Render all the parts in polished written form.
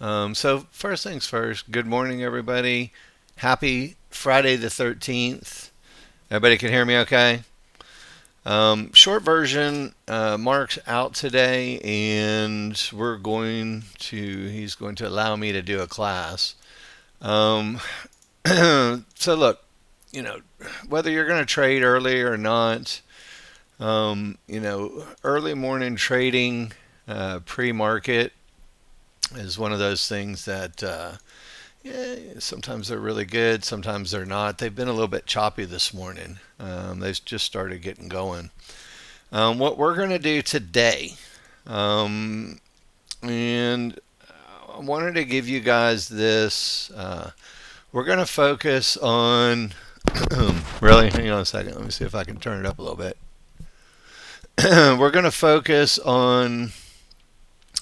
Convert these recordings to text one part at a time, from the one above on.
So first things first, good morning, everybody. Happy Friday the 13th. Everybody can hear me okay? Short version, Mark's out today, and he's going to allow me to do a class. Um, so look, you know, whether you're going to trade early or not, early morning trading, pre-market is one of those things that yeah, sometimes they're really good, sometimes they're not. They've been a little bit choppy this morning. They've just started getting going. What we're going to do today, um, and I wanted to give you guys this. We're going to focus on. Really? Hang on a second. Let me see if I can turn it up a little bit. We're going to focus on.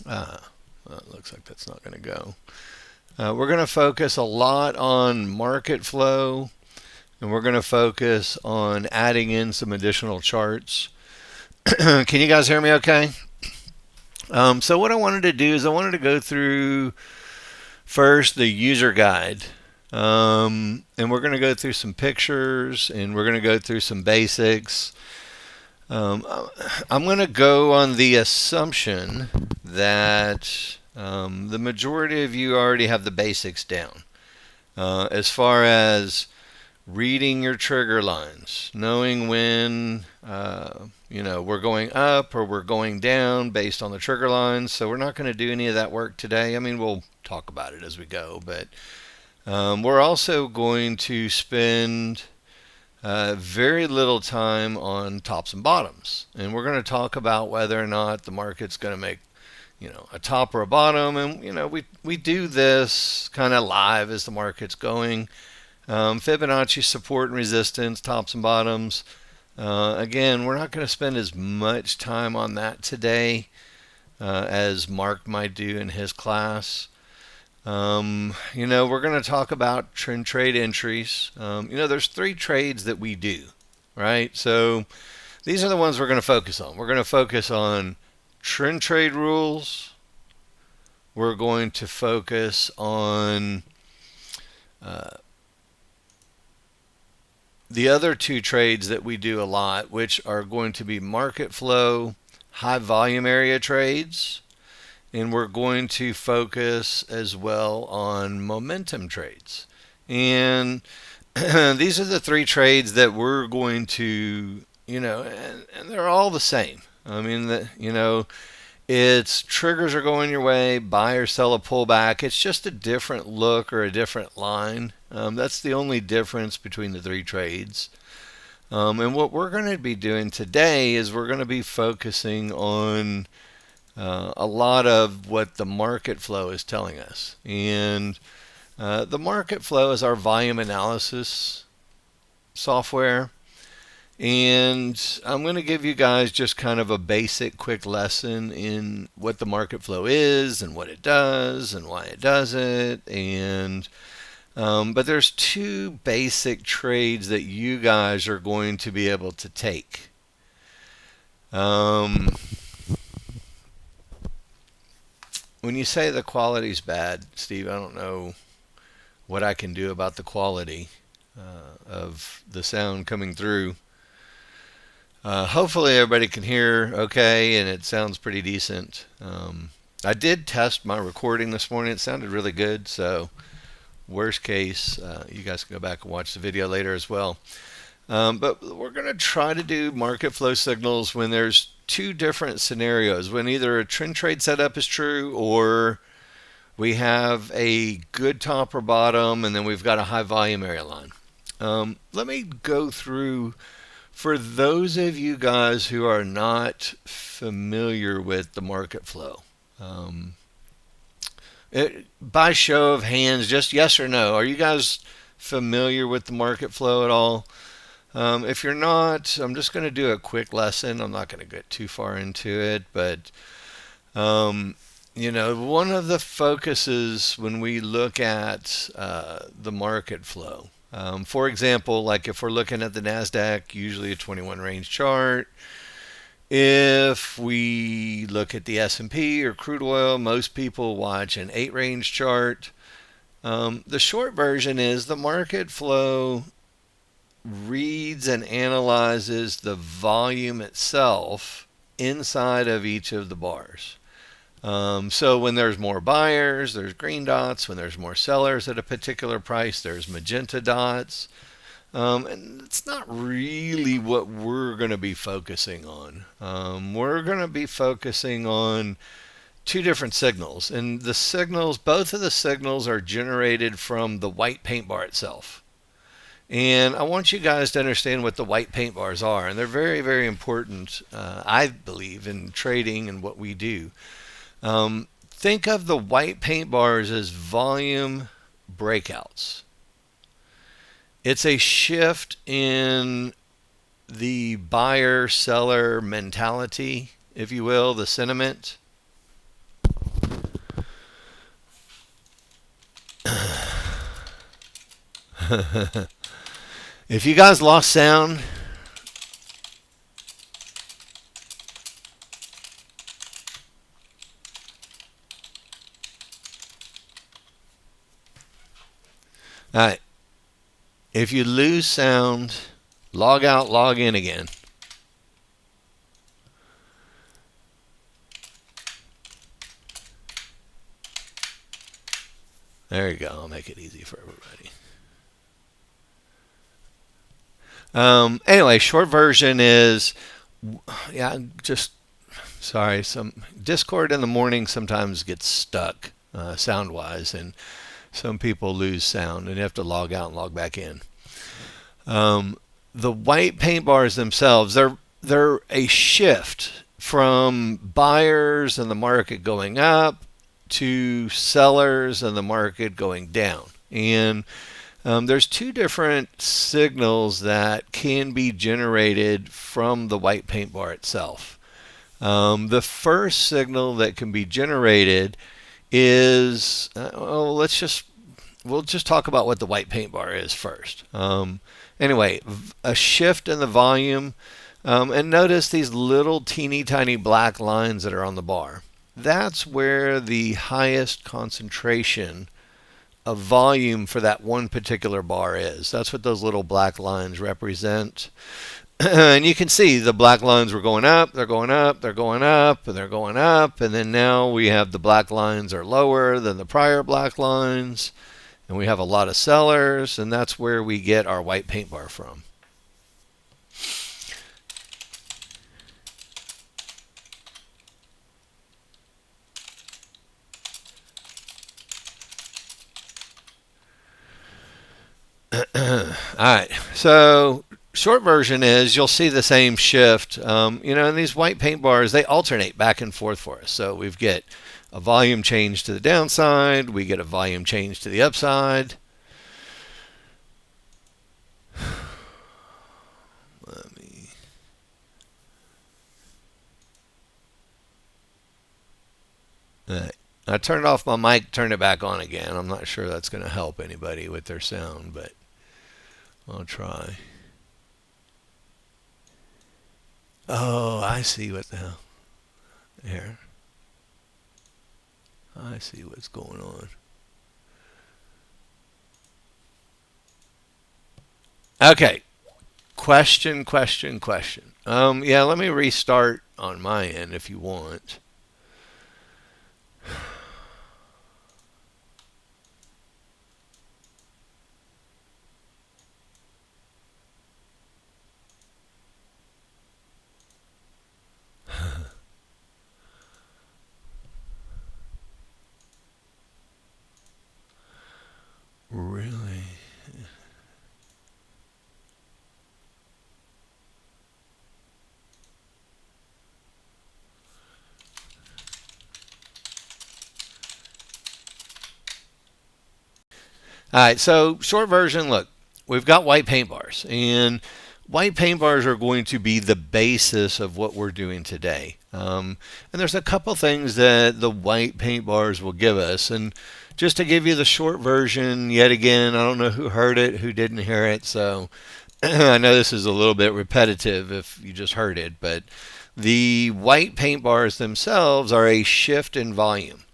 Uh, well, it looks like that's not going to go. We're going to focus a lot on market flow, and we're going to focus on adding in some additional charts. Can you guys hear me okay? So what I wanted to do is I wanted to go through first the user guide. And we're going to go through some pictures, and we're going to go through some basics. Um, I'm going to go on the assumption that the majority of you already have the basics down. As far as reading your trigger lines, knowing when we're going up or we're going down based on the trigger lines. So we're not going to do any of that work today. I mean, we'll talk about it as we go, but we're also going to spend very little time on tops and bottoms, and we're going to talk about whether or not the market's going to make a top or a bottom. And we do this kind of live as the market's going. Fibonacci support and resistance, tops and bottoms. Again, we're not going to spend as much time on that today as Mark might do in his class. We're going to talk about trend trade entries. There's three trades that we do, right? So these are the ones we're going to focus on. We're going to focus on trend trade rules. We're going to focus on the other two trades that we do a lot, which are going to be market flow, high volume area trades, and we're going to focus as well on momentum trades. And these are the three trades that we're going to, and they're all the same. I mean, it's triggers are going your way, buy or sell a pullback. It's just a different look or a different line. That's the only difference between the three trades. And what we're going to be doing today is we're going to be focusing on a lot of what the market flow is telling us. And the market flow is our volume analysis software. And I'm going to give you guys just kind of a basic quick lesson in what the market flow is and what it does and why it does it. And but there's two basic trades that you guys are going to be able to take. When you say the quality's bad, Steve, I don't know what I can do about the quality of the sound coming through. Hopefully everybody can hear okay and it sounds pretty decent. I did test my recording this morning. It sounded really good. So worst case, you guys can go back and watch the video later as well. But we're going to try to do market flow signals when there's two different scenarios. When either a trend trade setup is true or we have a good top or bottom and then we've got a high volume area line. Let me go through. For those of you guys who are not familiar with the market flow, by show of hands, just yes or no, are you guys familiar with the market flow at all? If you're not, I'm just going to do a quick lesson. I'm not going to get too far into it, but one of the focuses when we look at the market flow, for example, like if we're looking at the NASDAQ, usually a 21 range chart, If we look at the S&P or crude oil, most people watch an 8-range chart. The short version is the market flow reads and analyzes the volume itself inside of each of the bars. So when there's more buyers, there's green dots. When there's more sellers at a particular price, there's magenta dots. And it's not really what we're going to be focusing on. We're going to be focusing on two different signals. And the signals, both of the signals are generated from the white paint bar itself. And I want you guys to understand what the white paint bars are. And they're very, very important, I believe, in trading and what we do. Think of the white paint bars as volume breakouts. It's a shift in the buyer-seller mentality, if you will, the sentiment. If you guys lost sound, all right. If you lose sound, log out, log in again. There you go. I'll make it easy for everybody. Anyway, short version is, sorry, some Discord in the morning sometimes gets stuck sound-wise, and some people lose sound and you have to log out and log back in. The white paint bars themselves, they're a shift from buyers and the market going up to sellers and the market going down. And there's two different signals that can be generated from the white paint bar itself. The first signal that can be generated is, we'll just talk about what the white paint bar is first. Anyway, a shift in the volume, and notice these little teeny tiny black lines that are on the bar. That's where the highest concentration of volume for that one particular bar is. That's what those little black lines represent. And you can see the black lines were going up, they're going up, they're going up, and they're going up. And then now we have the black lines are lower than the prior black lines. And we have a lot of sellers, and that's where we get our white paint bar from. All right, so short version is you'll see the same shift. And these white paint bars, they alternate back and forth for us. So we get a volume change to the downside, we get a volume change to the upside. All right. I turned off my mic, turned it back on again. I'm not sure that's going to help anybody with their sound, but I'll try. Oh, I see what the hell. Here. I see what's going on. Okay. Question. Yeah, let me restart on my end if you want. Really? All right, so short version, look, we've got white paint bars, and white paint bars are going to be the basis of what we're doing today. And there's a couple things that the white paint bars will give us. And just to give you the short version, yet again, I don't know who heard it, who didn't hear it. So I know this is a little bit repetitive if you just heard it. But The white paint bars themselves are a shift in volume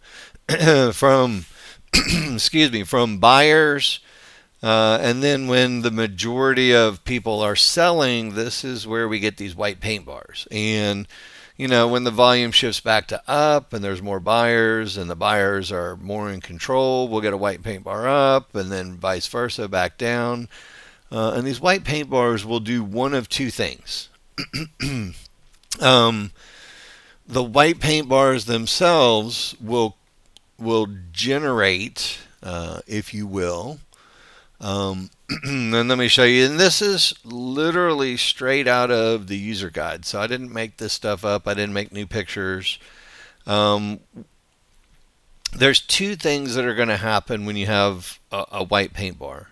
from excuse me, from buyers. And then when the majority of people are selling, this is where we get these white paint bars. And when the volume shifts back to up and there's more buyers and the buyers are more in control, we'll get a white paint bar up, and then vice versa back down. And these white paint bars will do one of two things. um, the white paint bars themselves will generate, if you will. And let me show you. And this is literally straight out of the user guide. So I didn't make this stuff up. I didn't make new pictures. There's two things that are going to happen when you have a white paint bar.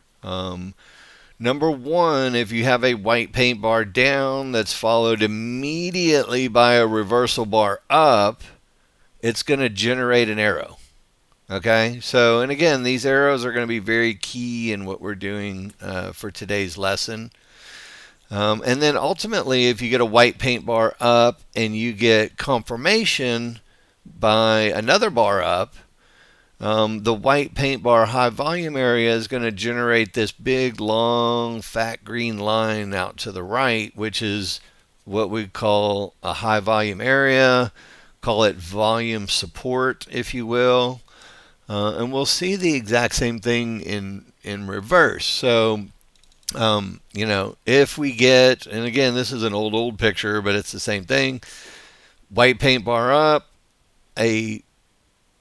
Number one, if you have a white paint bar down that's followed immediately by a reversal bar up, it's going to generate an arrow. Okay, so, and again, these arrows are going to be very key in what we're doing for today's lesson. And then ultimately, if you get a white paint bar up and you get confirmation by another bar up, the white paint bar high volume area is going to generate this big, long, fat green line out to the right, which is what we call a high volume area. Call it volume support, if you will. And we'll see the exact same thing in reverse. So, if we get, and again, this is an old picture, but it's the same thing. White paint bar up, a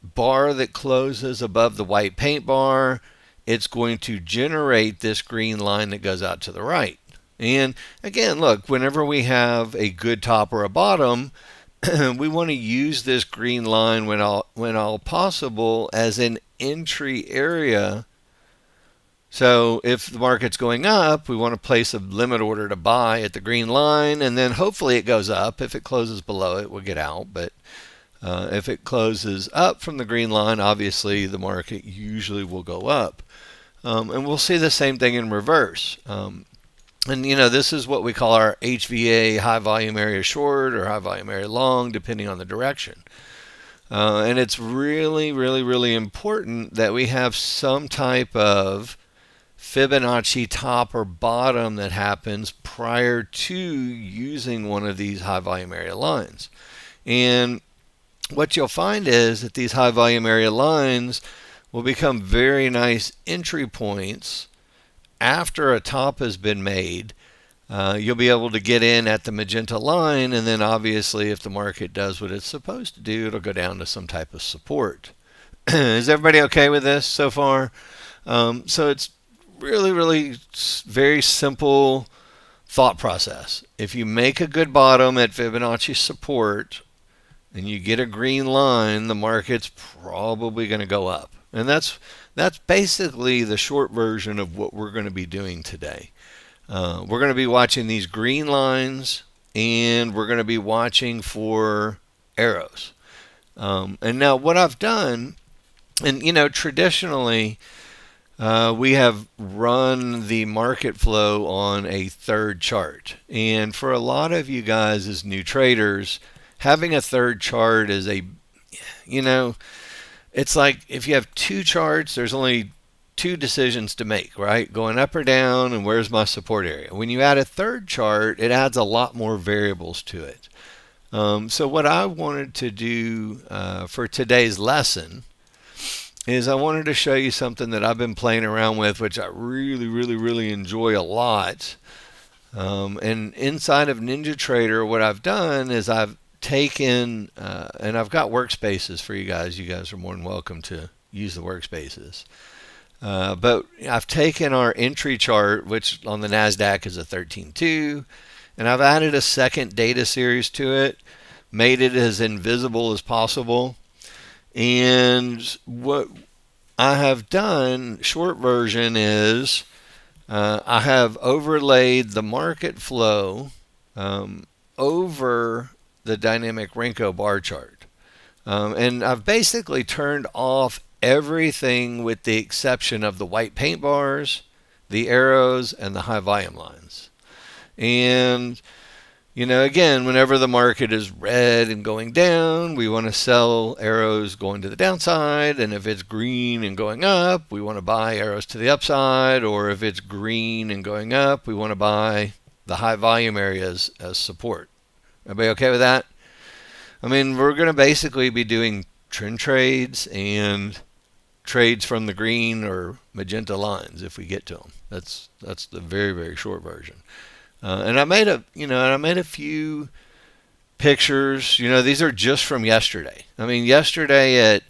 bar that closes above the white paint bar, it's going to generate this green line that goes out to the right. And again, look, whenever we have a good top or a bottom, we want to use this green line when all possible as an entry area. So if the market's going up, we want to place a limit order to buy at the green line, and then hopefully it goes up. If it closes below it, we'll get out. But if it closes up from the green line, obviously the market usually will go up. And we'll see the same thing in reverse. And this is what we call our HVA, high volume area short, or high volume area long, depending on the direction. And it's really, really, really important that we have some type of Fibonacci top or bottom that happens prior to using one of these high volume area lines. And what you'll find is that these high volume area lines will become very nice entry points after a top has been made. You'll be able to get in at the magenta line, and then obviously if the market does what it's supposed to do, it'll go down to some type of support. Is everybody okay with this so far? So it's really, really very simple thought process. If you make a good bottom at Fibonacci support and you get a green line, the market's probably going to go up. And that's basically the short version of what we're going to be doing today. We're going to be watching these green lines, and we're going to be watching for arrows. And now what I've done, and traditionally we have run the market flow on a third chart. And for a lot of you guys as new traders, having a third chart is it's like if you have two charts, there's only two decisions to make, right? Going up or down, and where's my support area? When you add a third chart, it adds a lot more variables to it. So what I wanted to do for today's lesson is I wanted to show you something that I've been playing around with, which I really, really, really enjoy a lot. And inside of NinjaTrader, what I've done is I've taken, and I've got workspaces for you guys. You guys are more than welcome to use the workspaces. But I've taken our entry chart, which on the NASDAQ is a 13.2, and I've added a second data series to it, made it as invisible as possible. And what I have done, short version, is I have overlaid the market flow over the dynamic Renko bar chart. And I've basically turned off everything with the exception of the white paint bars, the arrows, and the high volume lines. And Again, whenever the market is red and going down, we want to sell arrows going to the downside. And if it's green and going up, we want to buy arrows to the upside. Or if it's green and going up, we want to buy the high volume areas as support. Everybody okay with that? We're going to basically be doing trend trades and trades from the green or magenta lines if we get to them. That's the very, very short version. And I made a few pictures. These are just from yesterday. Yesterday at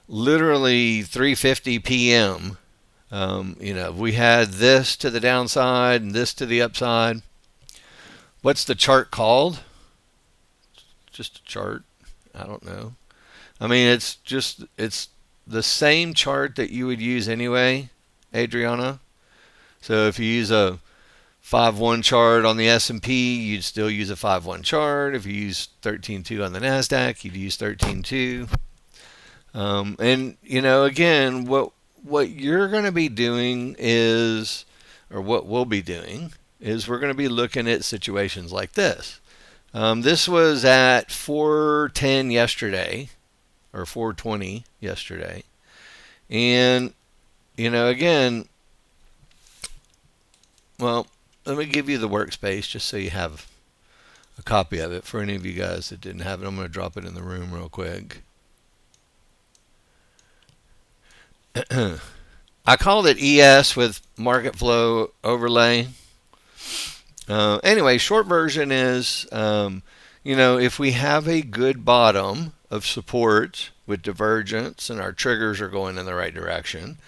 literally 3:50 p.m. We had this to the downside and this to the upside. What's the chart called? Just a chart. I don't know. It's the same chart that you would use anyway, Adriana. So if you use a 5-1 chart on the S&P, you'd still use a 5-1 chart. If you use 13.2 on the NASDAQ, you'd use 13.2. And again, what you're going to be doing is, or what we'll be doing is, we're going to be looking at situations like this. This was at 4:10 yesterday, or 4:20 yesterday. And, again, well, let me give you the workspace just so you have a copy of it. For any of you guys that didn't have it, I'm going to drop it in the room real quick. I called it ES with market flow overlay. Anyway, short version is, if we have a good bottom of support with divergence and our triggers are going in the right direction,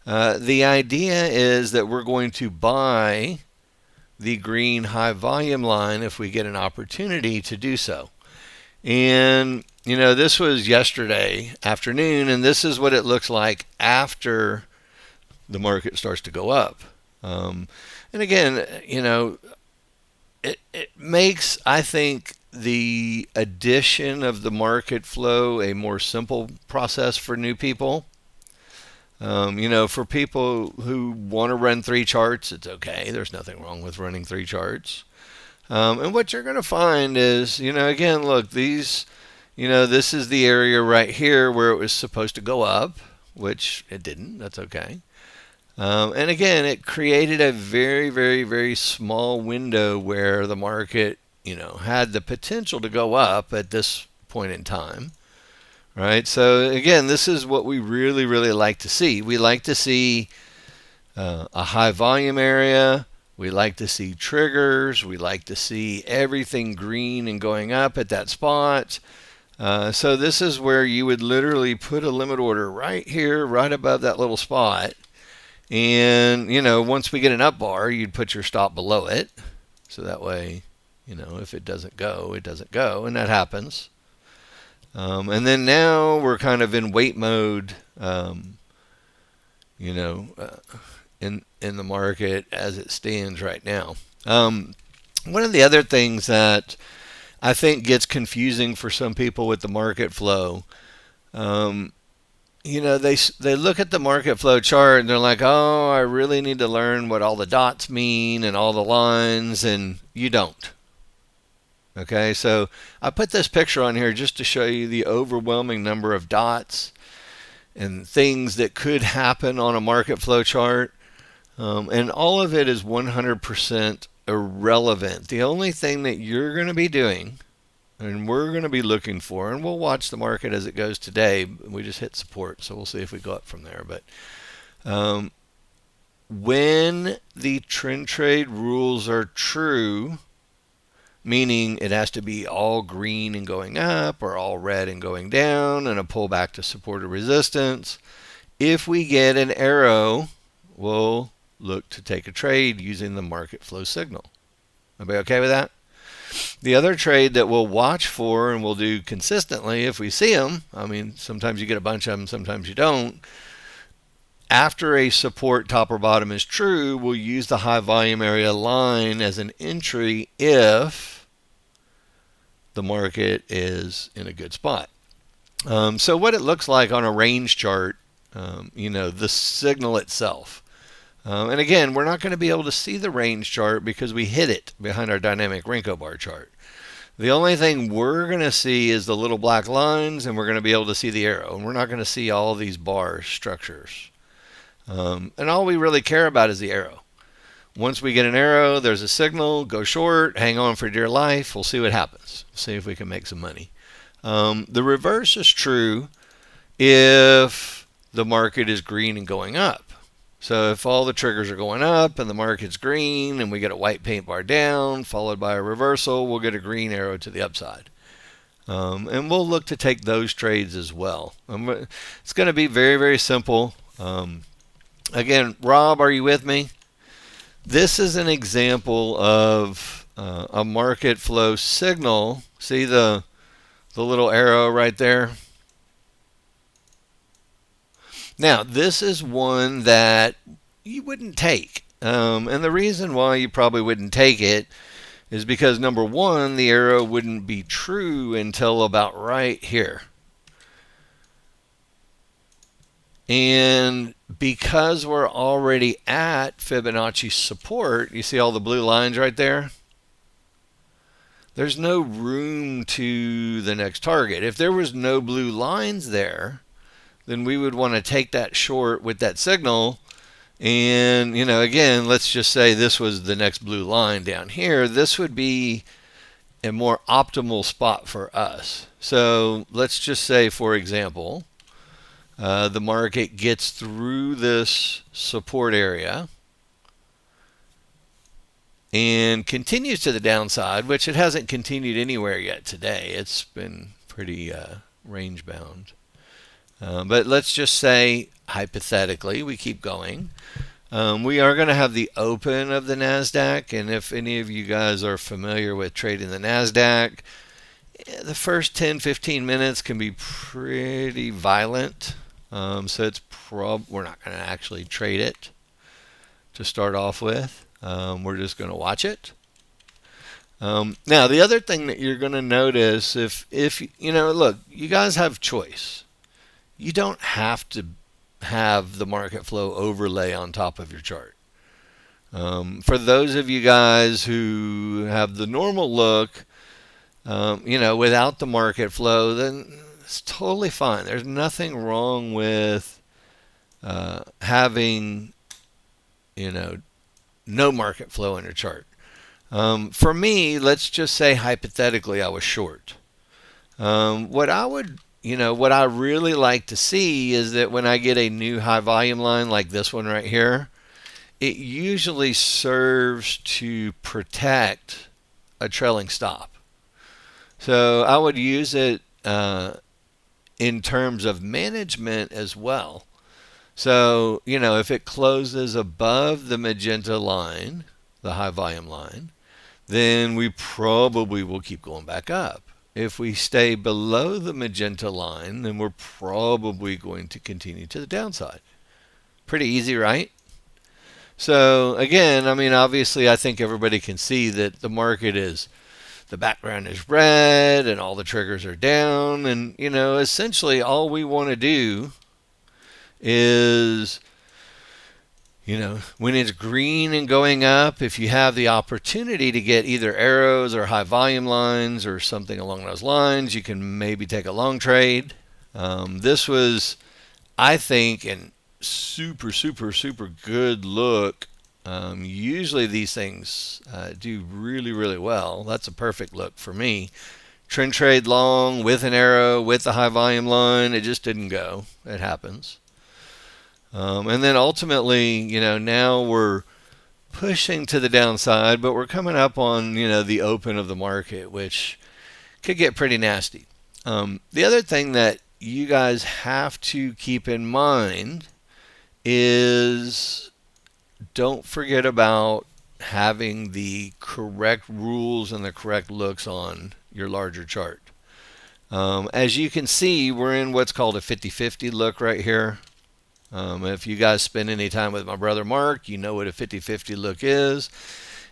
the idea is that we're going to buy the green high volume line if we get an opportunity to do so. And, this was yesterday afternoon, and this is what it looks like after the market starts to go up. And again, it makes, I think, the addition of the market flow a more simple process for new people. For people who want to run 3 charts, it's okay. There's nothing wrong with running 3 charts. And what you're going to find is, again, look, this is the area right here where it was supposed to go up, which it didn't. That's okay. And again, it created a very, very, very small window where the market, had the potential to go up at this point in time. Right. So again, this is what we really, really like to see. We like to see a high volume area. We like to see triggers. We like to see everything green and going up at that spot. So this is where you would literally put a limit order right here, right above that little spot. And, once we get an up bar, you'd put your stop below it. So that way, if it doesn't go, it doesn't go. And that happens. And then now we're kind of in wait mode, in the market as it stands right now. One of the other things that I think gets confusing for some people with the market flow, they look at the market flow chart and they're like, oh, I really need to learn what all the dots mean and all the lines, and you don't. Okay, so I put this picture on here just to show you the overwhelming number of dots and things that could happen on a market flow chart. And all of it is 100% irrelevant. The only thing that you're going to be doing, and we're going to be looking for, and we'll watch the market as it goes today. We just hit support, so we'll see if we go up from there. But when the trend trade rules are true, meaning it has to be all green and going up or all red and going down and a pullback to support or resistance, if we get an arrow, we'll look to take a trade using the market flow signal. Everybody okay with that? The other trade that we'll watch for and we'll do consistently if we see them, sometimes you get a bunch of them, sometimes you don't. After a support top or bottom is true, we'll use the high volume area line as an entry if the market is in a good spot. So what it looks like on a range chart, the signal itself. And again, we're not going to be able to see the range chart because we hid it behind our dynamic Renko bar chart. The only thing we're going to see is the little black lines, and we're going to be able to see the arrow. And we're not going to see all these bar structures. And all we really care about is the arrow. Once we get an arrow, there's a signal, go short, hang on for dear life. We'll see what happens. We'll see if we can make some money. The reverse is true if the market is green and going up. So if all the triggers are going up and the market's green and we get a white paint bar down followed by a reversal, we'll get a green arrow to the upside. And we'll look to take those trades as well. It's going to be very, very simple. Again, Rob, are you with me? This is an example of a market flow signal. See the little arrow right there? Now, this is one that you wouldn't take. And the reason why you probably wouldn't take it is because, number one, the arrow wouldn't be true until about right here. And because we're already at Fibonacci support, you see all the blue lines right there? There's no room to the next target. If there was no blue lines there, then we would want to take that short with that signal. And, again, let's just say this was the next blue line down here. This would be a more optimal spot for us. So let's just say, for example, the market gets through this support area and continues to the downside, which it hasn't continued anywhere yet today. It's been pretty range bound. But let's just say, hypothetically, we keep going. We are going to have the open of the NASDAQ, and if any of you guys are familiar with trading the NASDAQ, the first 10-15 minutes can be pretty violent. So it's we're not going to actually trade it to start off with. We're just going to watch it. Now, the other thing that you're going to notice, if look, you guys have choice. You don't have to have the market flow overlay on top of your chart. For those of you guys who have the normal look, without the market flow, then it's totally fine. There's nothing wrong with having, no market flow in your chart. For me, let's just say hypothetically I was short. What I really like to see is that when I get a new high volume line like this one right here, it usually serves to protect a trailing stop. So I would use it in terms of management as well. So, if it closes above the magenta line, the high volume line, then we probably will keep going back up. If we stay below the magenta line, then we're probably going to continue to the downside. Pretty easy, right? So again, obviously I think everybody can see that the market the background is red and all the triggers are down. And, essentially all we want to do is, when it's green and going up, if you have the opportunity to get either arrows or high volume lines or something along those lines, you can maybe take a long trade. This was, I think, an super, super, super good look. Usually these things do really, really well. That's a perfect look for me. Trend trade long with an arrow, with the high volume line. It just didn't go. It happens. And then ultimately, now we're pushing to the downside, but we're coming up on, the open of the market, which could get pretty nasty. The other thing that you guys have to keep in mind is don't forget about having the correct rules and the correct looks on your larger chart. As you can see, we're in what's called a 50-50 look right here. If you guys spend any time with my brother Mark, you know what a 50-50 look is.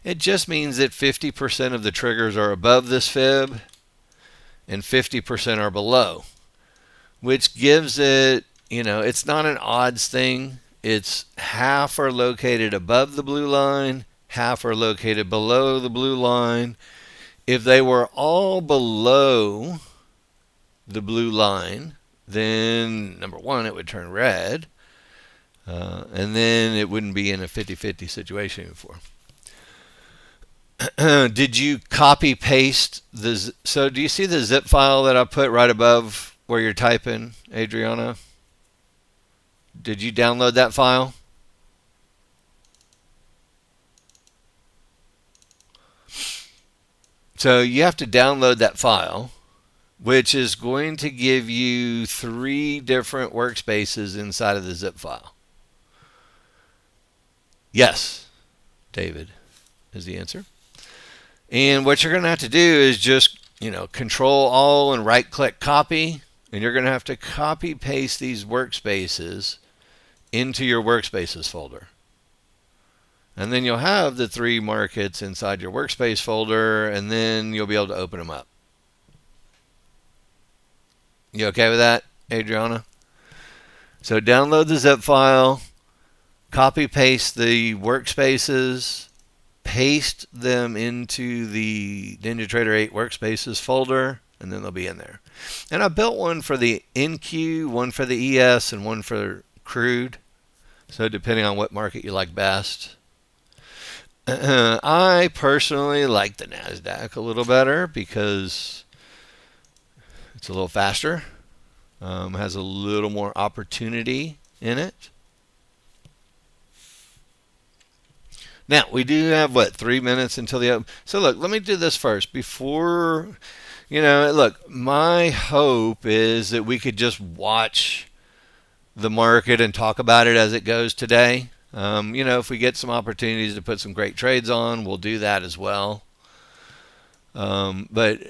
It just means that 50% of the triggers are above this fib and 50% are below, which gives it, it's not an odds thing. it's half are located above the blue line, half are located below the blue line. If they were all below the blue line, then number one, it would turn red, and then it wouldn't be in a 50-50 situation anymore. Did you copy paste the? So do you see the zip file that I put right above where you're typing, Adriana? Did you download that file? So you have to download that file, which is going to give you 3 different workspaces inside of the zip file. Yes, David is the answer. And what you're going to have to do is just, Control All and right click copy, and you're going to have to copy paste these workspaces into your workspaces folder. And then you'll have the 3 markets inside your workspace folder, and then you'll be able to open them up. You okay with that, Adriana? So download the zip file, copy paste the workspaces, paste them into the NinjaTrader 8 workspaces folder, and then they'll be in there. And I built one for the NQ, one for the ES, and one for crude. So depending on what market you like best. I personally like the NASDAQ a little better because it's a little faster, has a little more opportunity in it. Now, we do have, 3 minutes until the open. So look, let me do this first. Before, look, my hope is that we could just watch the market and talk about it as it goes today. If we get some opportunities to put some great trades on, we'll do that as well. But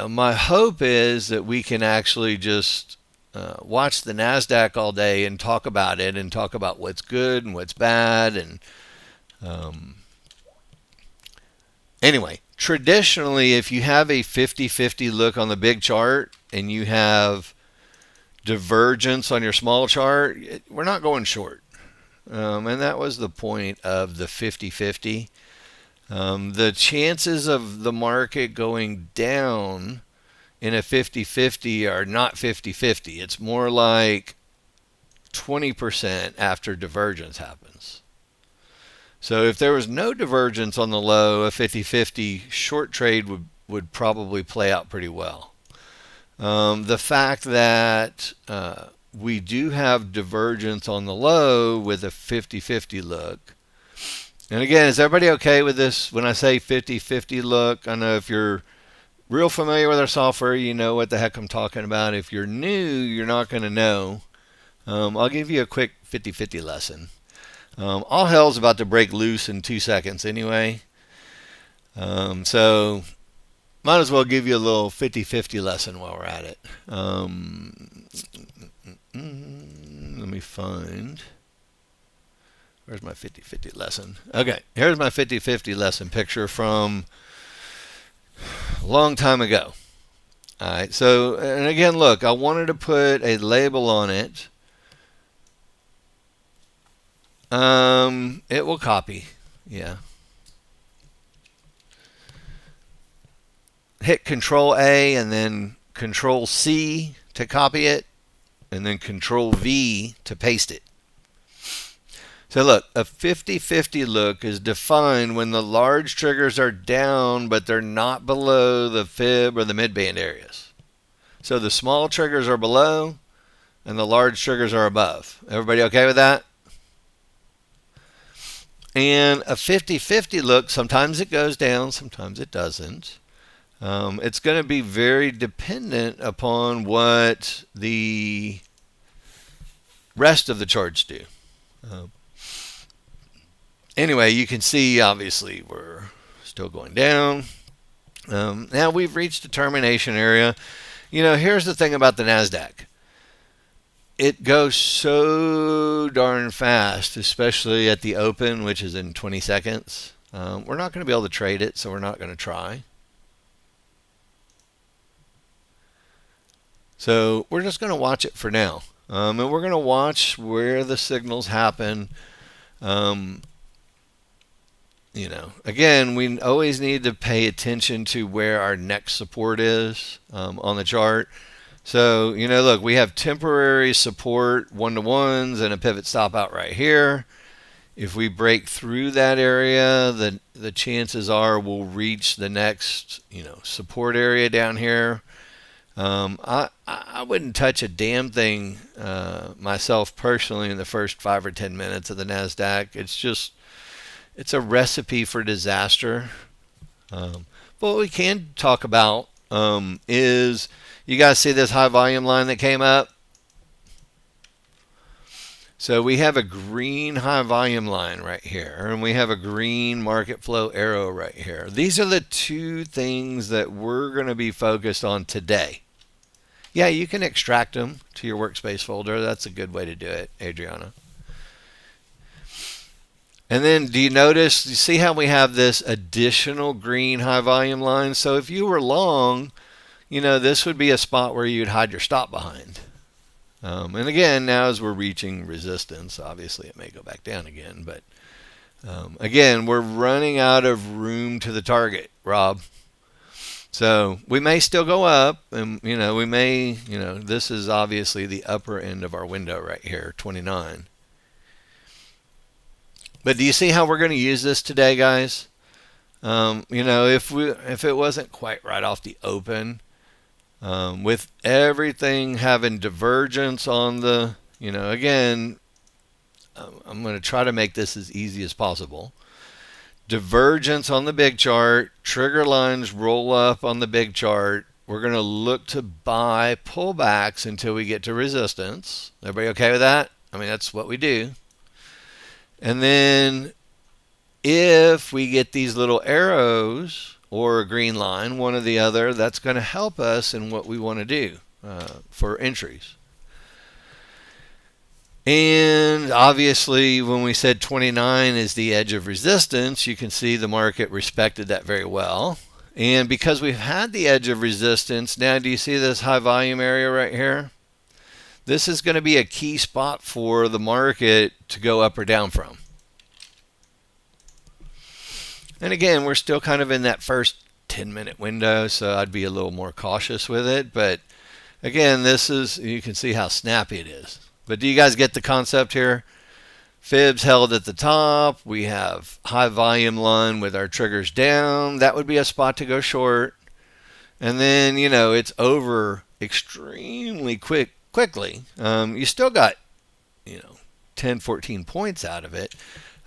my hope is that we can actually just watch the NASDAQ all day and talk about it and talk about what's good and what's bad. And anyway, traditionally, if you have a 50-50 look on the big chart and you have divergence on your small chart, we're not going short. And that was the point of the 50-50. The chances of the market going down in a 50-50 are not 50-50. It's more like 20% after divergence happens. So if there was no divergence on the low, a 50-50 short trade would probably play out pretty well. The fact that we do have divergence on the low with a 50-50 look. And again, is everybody okay with this when I say 50-50 look? I know if you're real familiar with our software, you know what the heck I'm talking about. If you're new, you're not going to know. I'll give you a quick 50-50 lesson. All hell's about to break loose in 2 seconds anyway. So might as well give you a little 50-50 lesson while we're at it. Let me find. Where's my 50-50 lesson? Okay, here's my 50-50 lesson picture from a long time ago. All right, so, and again, look, I wanted to put a label on it. It will copy, yeah. Hit Control A and then Control C to copy it, and then Control V to paste it. So look, a 50-50 look is defined when the large triggers are down, but they're not below the fib or the midband areas. So the small triggers are below, and the large triggers are above. Everybody okay with that? And a 50-50 look, sometimes it goes down, sometimes it doesn't. It's going to be very dependent upon what the rest of the charts do. Anyway, you can see, obviously, we're still going down. Now we've reached the termination area. Here's the thing about the NASDAQ. It goes so darn fast, especially at the open, which is in 20 seconds. We're not going to be able to trade it, so we're not going to try. So we're just going to watch it for now. And we're going to watch where the signals happen. Um, again, we always need to pay attention to where our next support is on the chart. So, look, we have temporary support one-to-ones and a pivot stop out right here. If we break through that area, the chances are we'll reach the next, support area down here. I wouldn't touch a damn thing myself personally in the first 5 or 10 minutes of the NASDAQ. It's a recipe for disaster. But what we can talk about is, you guys see this high volume line that came up? So we have a green high volume line right here, and we have a green market flow arrow right here. These are the two things that we're going to be focused on today. Yeah, you can extract them to your workspace folder. That's a good way to do it, Adriana. And then do you notice, you see how we have this additional green high volume line? So if you were long, this would be a spot where you'd hide your stop behind. And again, now as we're reaching resistance, obviously it may go back down again. But again, we're running out of room to the target, Rob. So we may still go up, and we may, this is obviously the upper end of our window right here, 29. But do you see how we're going to use this today, guys? If it wasn't quite right off the open, with everything having divergence on the, again, I'm going to try to make this as easy as possible. Divergence on the big chart, trigger lines roll up on the big chart. We're going to look to buy pullbacks until we get to resistance. Everybody okay with that? I mean, that's what we do. And then if we get these little arrows or a green line, one or the other, that's going to help us in what we want to do for entries. And obviously, when we said 29 is the edge of resistance, you can see the market respected that very well. And because we've had the edge of resistance, now do you see this high volume area right here? This is going to be a key spot for the market to go up or down from. And again, we're still kind of in that first 10-minute window, so I'd be a little more cautious with it. But again, you can see how snappy it is. But do you guys get the concept here? Fibs held at the top. We have high volume line with our triggers down. That would be a spot to go short. And then, it's over extremely quickly. You still got, 10, 14 points out of it.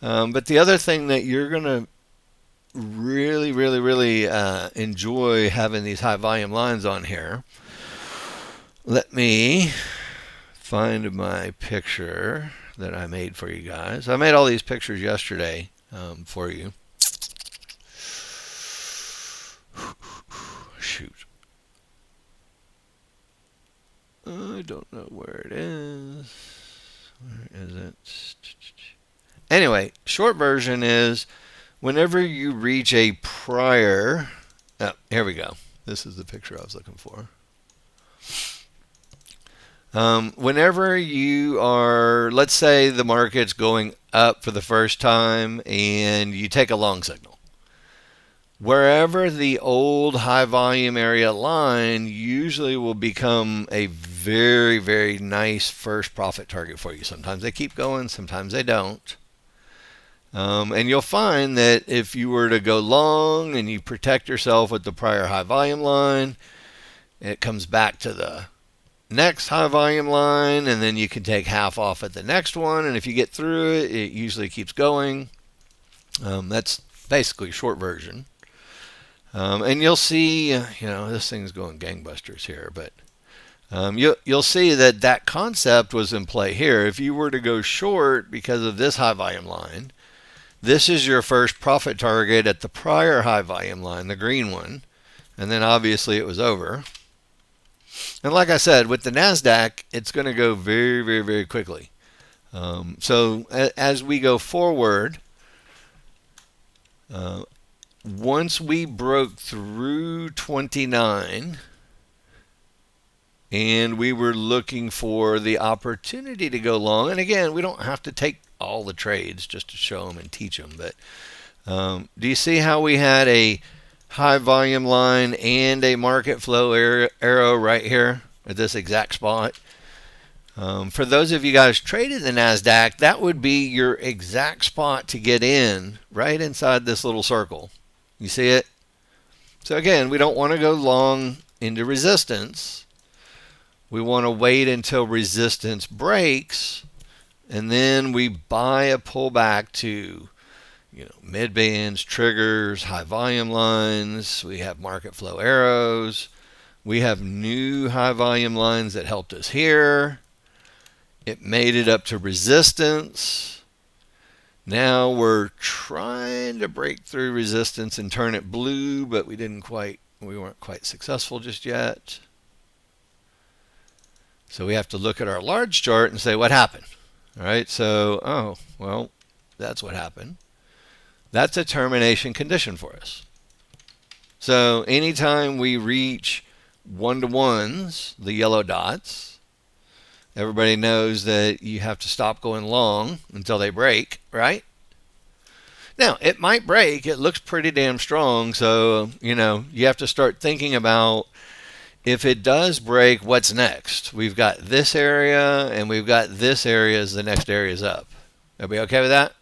But the other thing that you're going to really, really, really enjoy having these high volume lines on here. Let me find my picture that I made for you guys. I made all these pictures yesterday for you. Shoot. I don't know where it is. Where is it? Anyway, short version is whenever you reach a prior... Oh, here we go. This is the picture I was looking for. Whenever you are, let's say the market's going up for the first time and you take a long signal. Wherever the old high volume area line usually will become a very, very nice first profit target for you. Sometimes they keep going, sometimes they don't. And you'll find that if you were to go long and you protect yourself with the prior high volume line, it comes back to the next high volume line, and then you can take half off at the next one. And if you get through it, it usually keeps going. That's basically a short version. And you'll see, this thing's going gangbusters here, but you'll see that concept was in play here. If you were to go short because of this high volume line, this is your first profit target at the prior high volume line, the green one, and then obviously it was over. And like I said, with the NASDAQ, it's going to go very, very, very quickly. So as we go forward, once we broke through 29, and we were looking for the opportunity to go long. And again, we don't have to take all the trades just to show them and teach them. But do you see how we had a high volume line and a market flow arrow right here at this exact spot? For those of you guys traded the NASDAQ, that would be your exact spot to get in, right inside this little circle. You see it? So again, we don't want to go long into resistance. We want to wait until resistance breaks, and then we buy a pullback to mid bands, triggers, high volume lines. We have market flow arrows. We have new high volume lines that helped us here. It made it up to resistance. Now we're trying to break through resistance and turn it blue, but we weren't quite successful just yet. So we have to look at our large chart and say, what happened? All right, so, well, that's what happened. That's a termination condition for us. So anytime we reach 1-to-1s, the yellow dots, everybody knows that you have to stop going long until they break, right? Now, it might break. It looks pretty damn strong. So, you have to start thinking about, if it does break, what's next? We've got this area, and we've got this area as the next area is up. Everybody okay with that?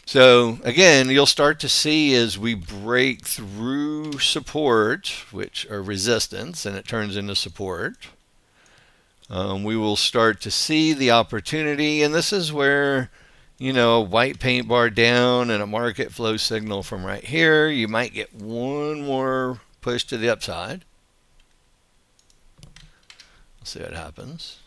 So, again, you'll start to see as we break through support, which are resistance, and it turns into support. We will start to see the opportunity, and this is where, a white paint bar down and a market flow signal from right here, you might get one more push to the upside. We'll see what happens.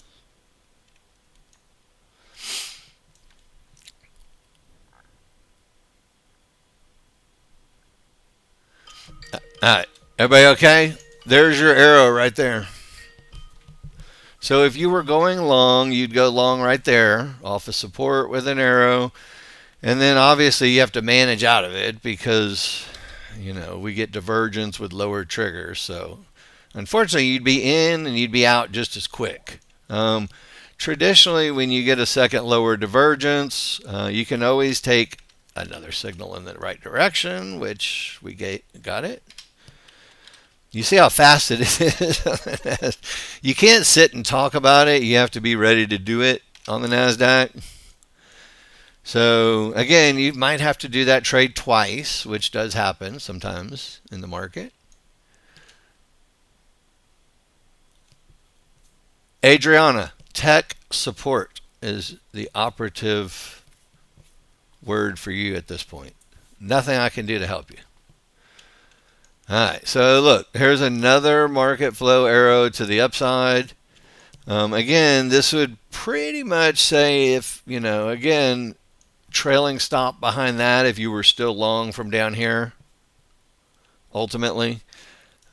All right, everybody okay? There's your arrow right there. So if you were going long, you'd go long right there off of support with an arrow. And then obviously you have to manage out of it because, we get divergence with lower triggers. So unfortunately, you'd be in and you'd be out just as quick. Traditionally, when you get a second lower divergence, you can always take another signal in the right direction, which we got it. You see how fast it is? You can't sit and talk about it. You have to be ready to do it on the NASDAQ. So again, you might have to do that trade twice, which does happen sometimes in the market. Adriana, tech support is the operative word for you at this point. Nothing I can do to help you. All right, so look, here's another market flow arrow to the upside. Again, this would pretty much say if, again, trailing stop behind that if you were still long from down here, ultimately.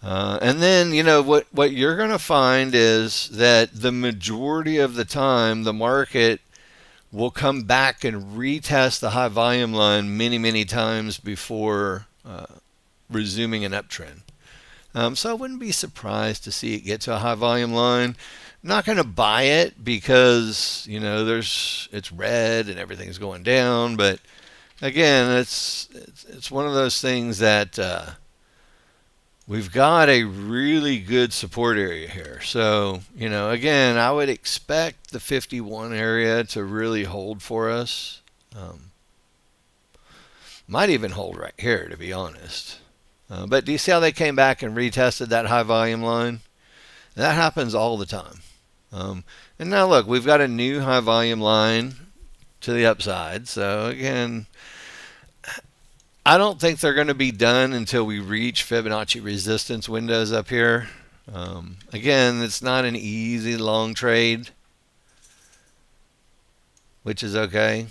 And then, what you're going to find is that the majority of the time, the market will come back and retest the high volume line many, many times before resuming an uptrend. So I wouldn't be surprised to see it get to a high volume line. I'm not going to buy it because, it's red and everything's going down. But again, it's one of those things that we've got a really good support area here. So, again, I would expect the 51 area to really hold for us. Might even hold right here, to be honest. But do you see how they came back and retested that high volume line? That happens all the time. And now look, we've got a new high volume line to the upside. So again, I don't think they're going to be done until we reach Fibonacci resistance windows up here. Again, it's not an easy long trade, which is okay.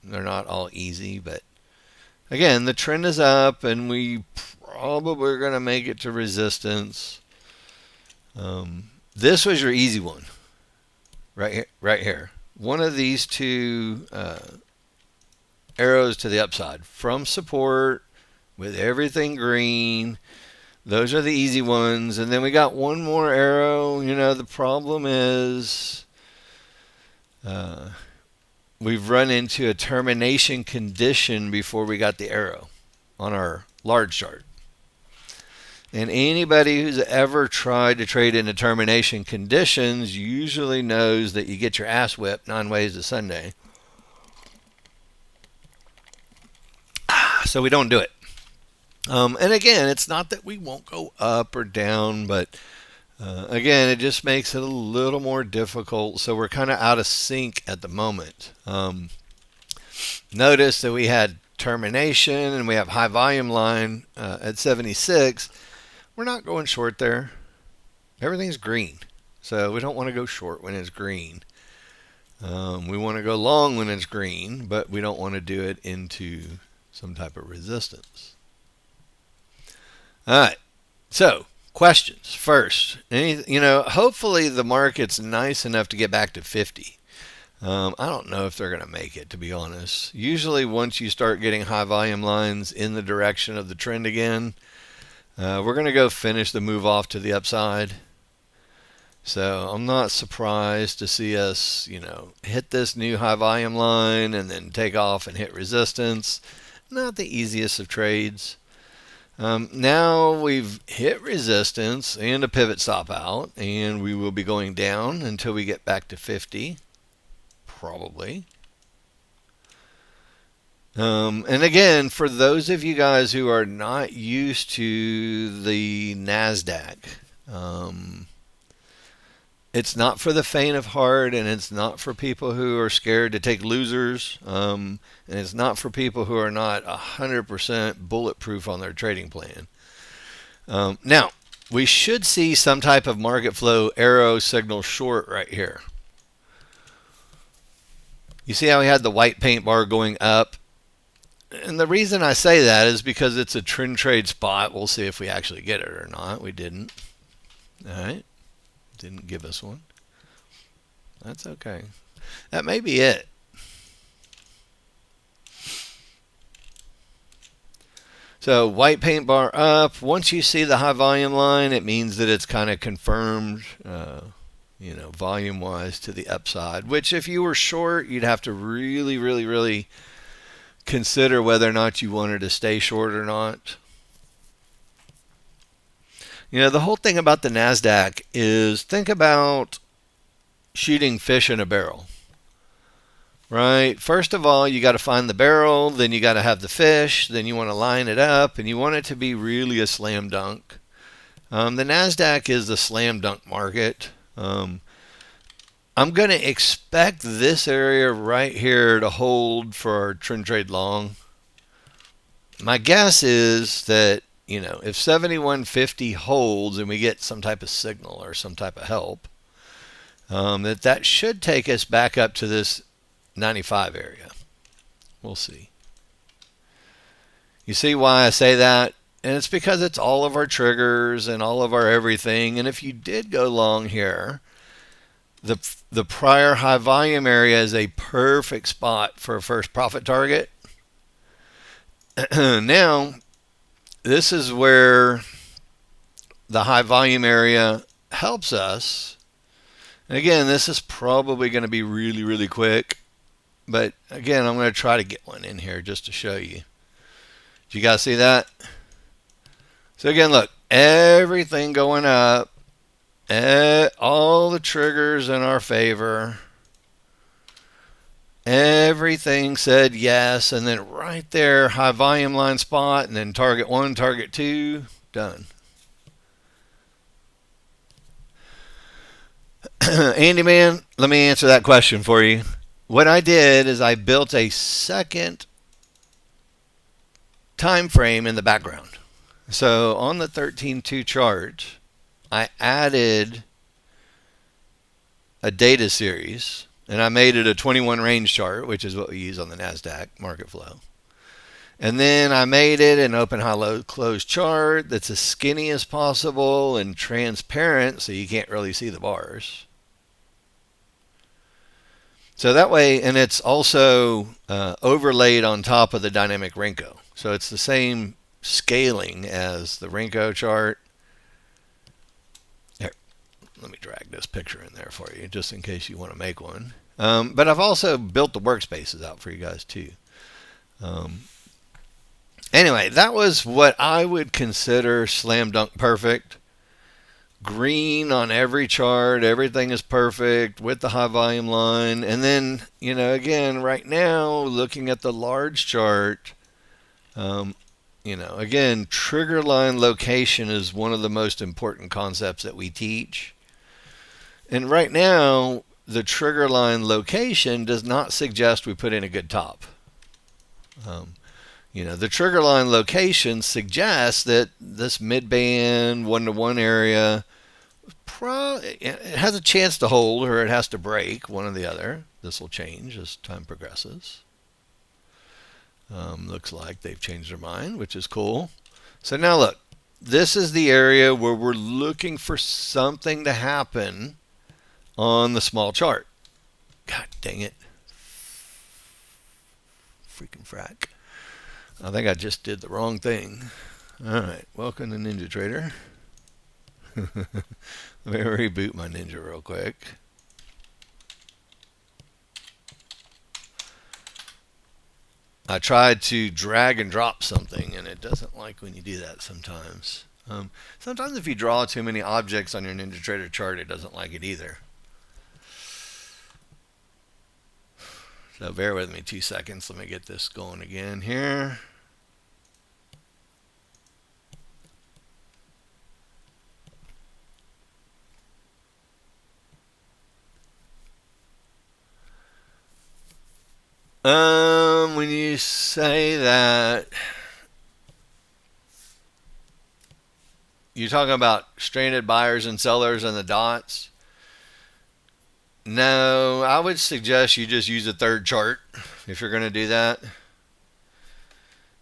They're not all easy, but again, the trend is up, and we probably are going to make it to resistance. This was your easy one, right here. One of these two arrows to the upside from support with everything green. Those are the easy ones. And then we got one more arrow. You know, the problem is we've run into a termination condition before we got the arrow on our large chart. And anybody who's ever tried to trade in termination conditions usually knows that you get your ass whipped 9 ways to Sunday. So we don't do it. And again, it's not that we won't go up or down, but again, it just makes it a little more difficult. So we're kind of out of sync at the moment. Notice that we had termination and we have high volume line at 76. We're not going short there. Everything's green. So we don't want to go short when it's green. We want to go long when it's green, but we don't want to do it into some type of resistance. All right. So questions first. Hopefully the market's nice enough to get back to 50. I don't know if they're going to make it, to be honest. Usually once you start getting high volume lines in the direction of the trend again, we're going to go finish the move off to the upside. So I'm not surprised to see us, hit this new high volume line and then take off and hit resistance. Not the easiest of trades. Now we've hit resistance and a pivot stop out, and we will be going down until we get back to 50, probably. And again, for those of you guys who are not used to the NASDAQ, it's not for the faint of heart, and it's not for people who are scared to take losers, and it's not for people who are not 100% bulletproof on their trading plan. Now, we should see some type of market flow arrow signal short right here. You see how we had the white paint bar going up? And the reason I say that is because it's a trend trade spot. We'll see if we actually get it or not. We didn't. All right. Didn't give us one. That's okay. That may be it. So white paint bar up. Once you see the high volume line, it means that it's kind of confirmed, volume wise to the upside, which if you were short, you'd have to really, really, really consider whether or not you wanted to stay short or not. The whole thing about the NASDAQ is, think about shooting fish in a barrel, right? First of all, you got to find the barrel, then you got to have the fish, then you want to line it up, and you want it to be really a slam dunk. The NASDAQ is the slam dunk market. I'm going to expect this area right here to hold for our trend trade long. My guess is that if 7150 holds and we get some type of signal or some type of help, that should take us back up to this 95 area. We'll see. You see why I say that? And it's because it's all of our triggers and all of our everything. And if you did go long here, the prior high volume area is a perfect spot for a first profit target. Now, this is where the high volume area helps us. And again, this is probably going to be really, really quick. But again, I'm going to try to get one in here just to show you. Do you guys see that? So again, look, everything going up. All the triggers in our favor. Everything said yes, and then right there, high volume line spot, and then target 1, target 2, done. Andy, man, let me answer that question for you. What I did is I built a second time frame in the background. So on the 13.2 chart, I added a data series, and I made it a 21 range chart, which is what we use on the NASDAQ market flow. And then I made it an open, high, low, close chart that's as skinny as possible and transparent so you can't really see the bars. So that way, and it's also overlaid on top of the dynamic Renko. So it's the same scaling as the Renko chart. Here, let me drag this picture in there for you, just in case you want to make one. But I've also built the workspaces out for you guys too. Anyway, that was what I would consider slam dunk perfect. Green on every chart, everything is perfect with the high volume line. And then, again, right now, looking at the large chart, again, trigger line location is one of the most important concepts that we teach. And right now, the trigger line location does not suggest we put in a good top. The trigger line location suggests that this mid-band 1-to-1 area it has a chance to hold, or it has to break, one or the other. This will change as time progresses. Looks like they've changed their mind, which is cool. So now look, this is the area where we're looking for something to happen on the small chart. God dang it. Freaking frack. I think I just did the wrong thing. All right, welcome to Ninja Trader. Let me reboot my Ninja real quick. I tried to drag and drop something, and it doesn't like when you do that sometimes. Sometimes if you draw too many objects on your Ninja Trader chart, it doesn't like it either. So bear with me 2 seconds. Let me get this going again here. When you say that, you're talking about stranded buyers and sellers and the dots. No, I would suggest you just use a third chart if you're going to do that.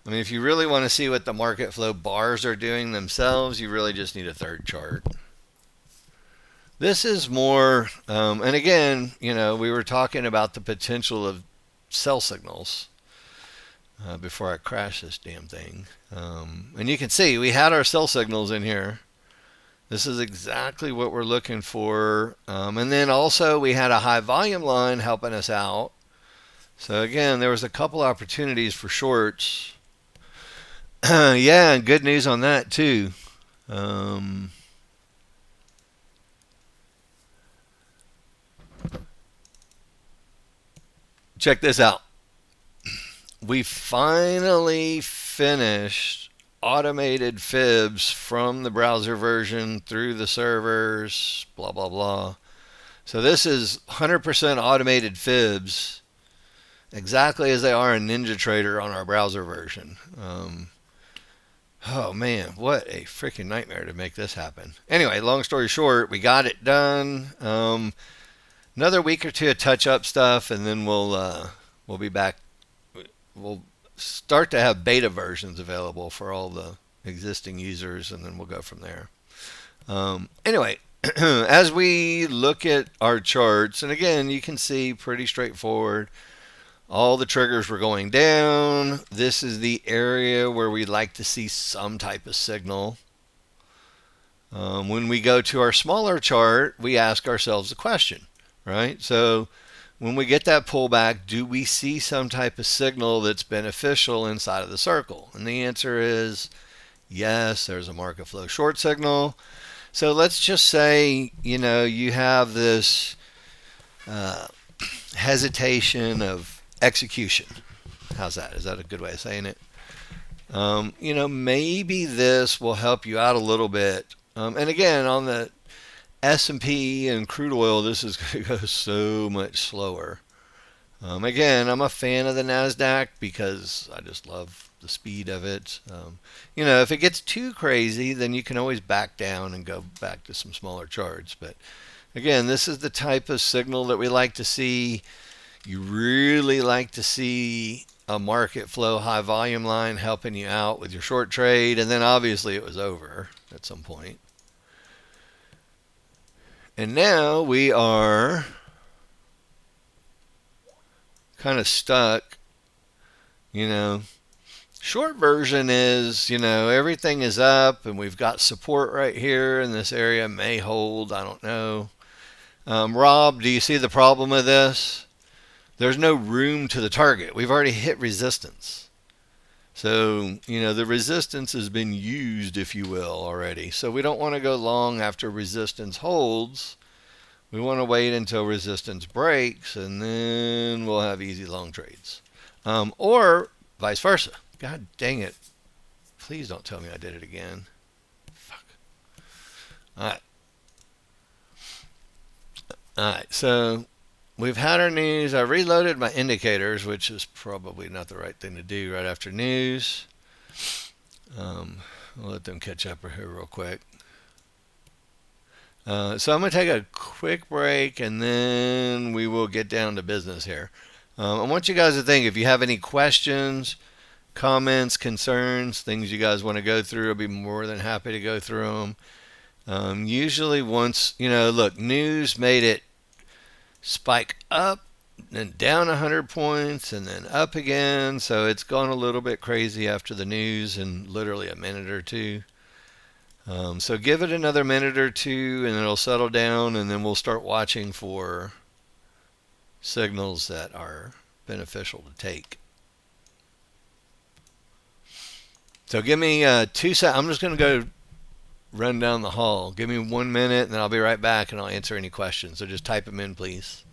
I mean, if you really want to see what the market flow bars are doing themselves, you really just need a third chart. This is more, and again, we were talking about the potential of sell signals before I crash this damn thing. And you can see we had our sell signals in here. This is exactly what we're looking for. And then also we had a high volume line helping us out. So again, there was a couple opportunities for shorts. Yeah, and good news on that too. Check this out. We finally finished automated fibs from the browser version through the servers, blah, blah, blah. So this is 100% automated fibs, exactly as they are in NinjaTrader on our browser version. Oh man, what a freaking nightmare to make this happen. Anyway, long story short, we got it done. Another week or two of touch-up stuff, and then we'll be back. We'll start to have beta versions available for all the existing users, and then we'll go from there. Anyway, as we look at our charts, and again, you can see pretty straightforward. All the triggers were going down. This is the area where we like to see some type of signal. When we go to our smaller chart, we ask ourselves a question, right? So when we get that pullback, do we see some type of signal that's beneficial inside of the circle? And the answer is yes, there's a market flow short signal. So let's just say, you have this hesitation of execution. How's that? Is that a good way of saying it? Maybe this will help you out a little bit. And again, on the S&P and crude oil, this is going to go so much slower. Again, I'm a fan of the NASDAQ because I just love the speed of it. If it gets too crazy, then you can always back down and go back to some smaller charts. But again, this is the type of signal that we like to see. You really like to see a market flow high volume line helping you out with your short trade, and then obviously it was over at some point. And now we are kind of stuck, Short version is, everything is up and we've got support right here and this area may hold. I don't know. Rob, do you see the problem with this? There's no room to the target. We've already hit resistance. So, the resistance has been used, if you will, already. So we don't want to go long after resistance holds. We want to wait until resistance breaks, and then we'll have easy long trades. Or vice versa. God dang it. Please don't tell me I did it again. Fuck. All right. All right. So we've had our news. I reloaded my indicators, which is probably not the right thing to do right after news. We'll let them catch up here real quick. So I'm going to take a quick break and then we will get down to business here. I want you guys to think if you have any questions, comments, concerns, things you guys want to go through, I'll be more than happy to go through them. Usually once, look, news made it spike up and down 100 points and then up again. So it's gone a little bit crazy after the news in literally a minute or two. So give it another minute or two and it'll settle down and then we'll start watching for signals that are beneficial to take. So give me 2 seconds. I'm just going to go run down the hall. Give me 1 minute and then I'll be right back and I'll answer any questions. So just type them in, please.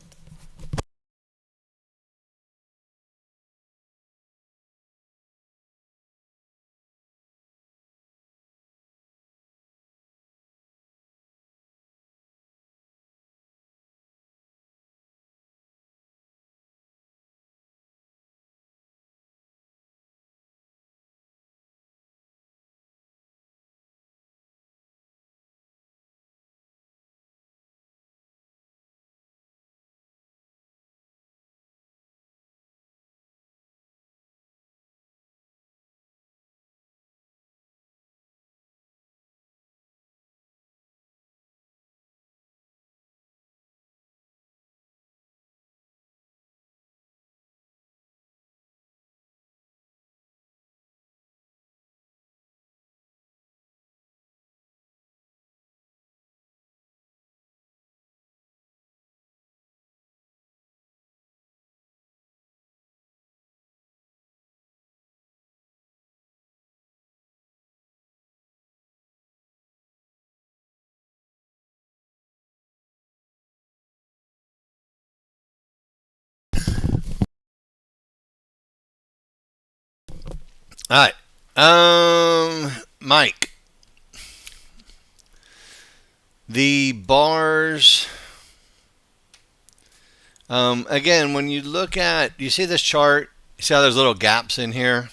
All right. Mike, the bars, again, when you look at, you see this chart, you see how there's little gaps in here?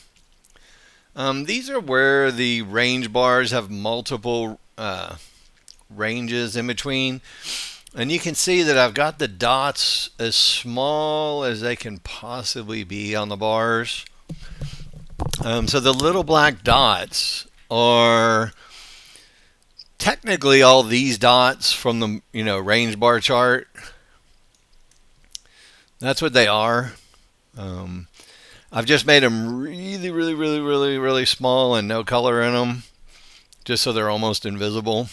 These are where the range bars have multiple ranges in between. And you can see that I've got the dots as small as they can possibly be on the bars. So the little black dots are technically all these dots from the range bar chart. That's what they are. I've just made them really, really, really, really, really small and no color in them, just so they're almost invisible.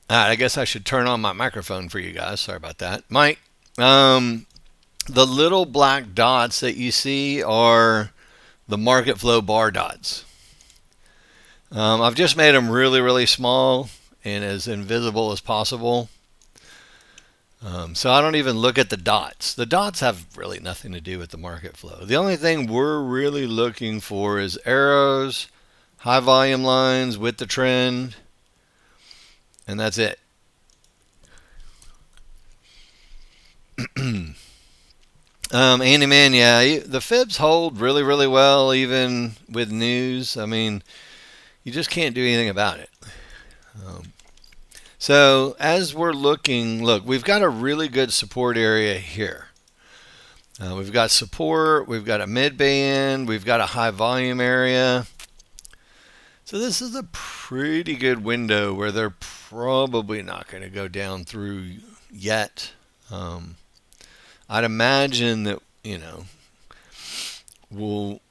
I guess I should turn on my microphone for you guys. Sorry about that. Mike, the little black dots that you see are the market flow bar dots. I've just made them really, really small and as invisible as possible. So I don't even look at the dots. The dots have really nothing to do with the market flow. The only thing we're really looking for is arrows, high volume lines with the trend, and that's it. Andy Man, yeah, the fibs hold really, really well even with news. I mean, you just can't do anything about it. So as we're looking, look, we've got a really good support area here. We've got support, we've got a mid-band, we've got a high volume area. So this is a pretty good window where they're probably not going to go down through yet. I'd imagine that, we'll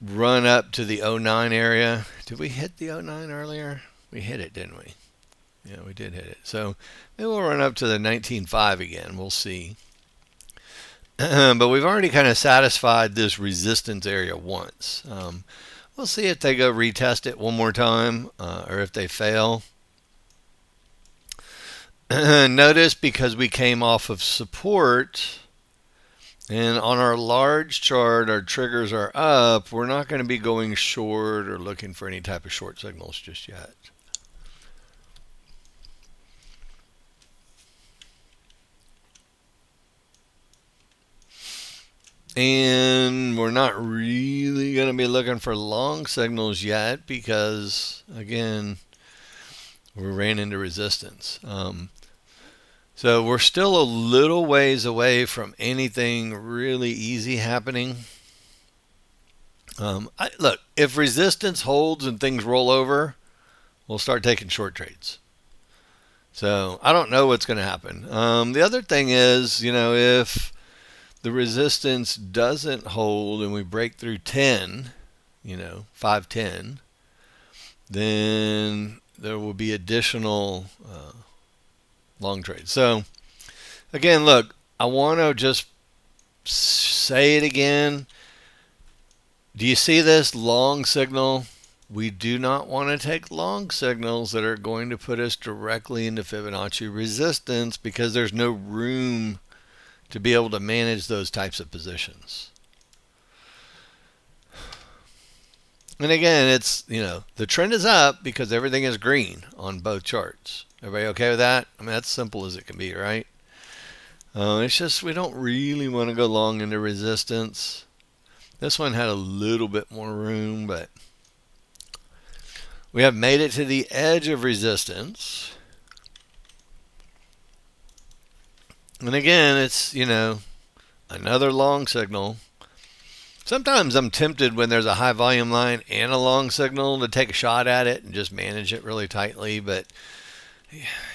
run up to the 09 area. Did we hit the 09 earlier? We hit it, didn't we? Yeah, we did hit it. So maybe we'll run up to the 19.5 again. We'll see. But we've already kind of satisfied this resistance area once. We'll see if they go retest it one more time or if they fail. Notice because we came off of support and on our large chart our triggers are up, we're not going to be going short or looking for any type of short signals just yet. And we're not really going to be looking for long signals yet because, again, we ran into resistance. So we're still a little ways away from anything really easy happening. Look, if resistance holds and things roll over, we'll start taking short trades. So I don't know what's going to happen. The other thing is, if the resistance doesn't hold and we break through 10, 510, then there will be additional long trades. So again, look, I want to just say it again. Do you see this long signal? We do not want to take long signals that are going to put us directly into Fibonacci resistance because there's no room to be able to manage those types of positions. And again, it's, the trend is up because everything is green on both charts. Everybody okay with that? I mean, that's simple as it can be, right? It's just we don't really want to go long into resistance. This one had a little bit more room, but we have made it to the edge of resistance. And again, it's, another long signal. Sometimes I'm tempted when there's a high volume line and a long signal to take a shot at it and just manage it really tightly. But,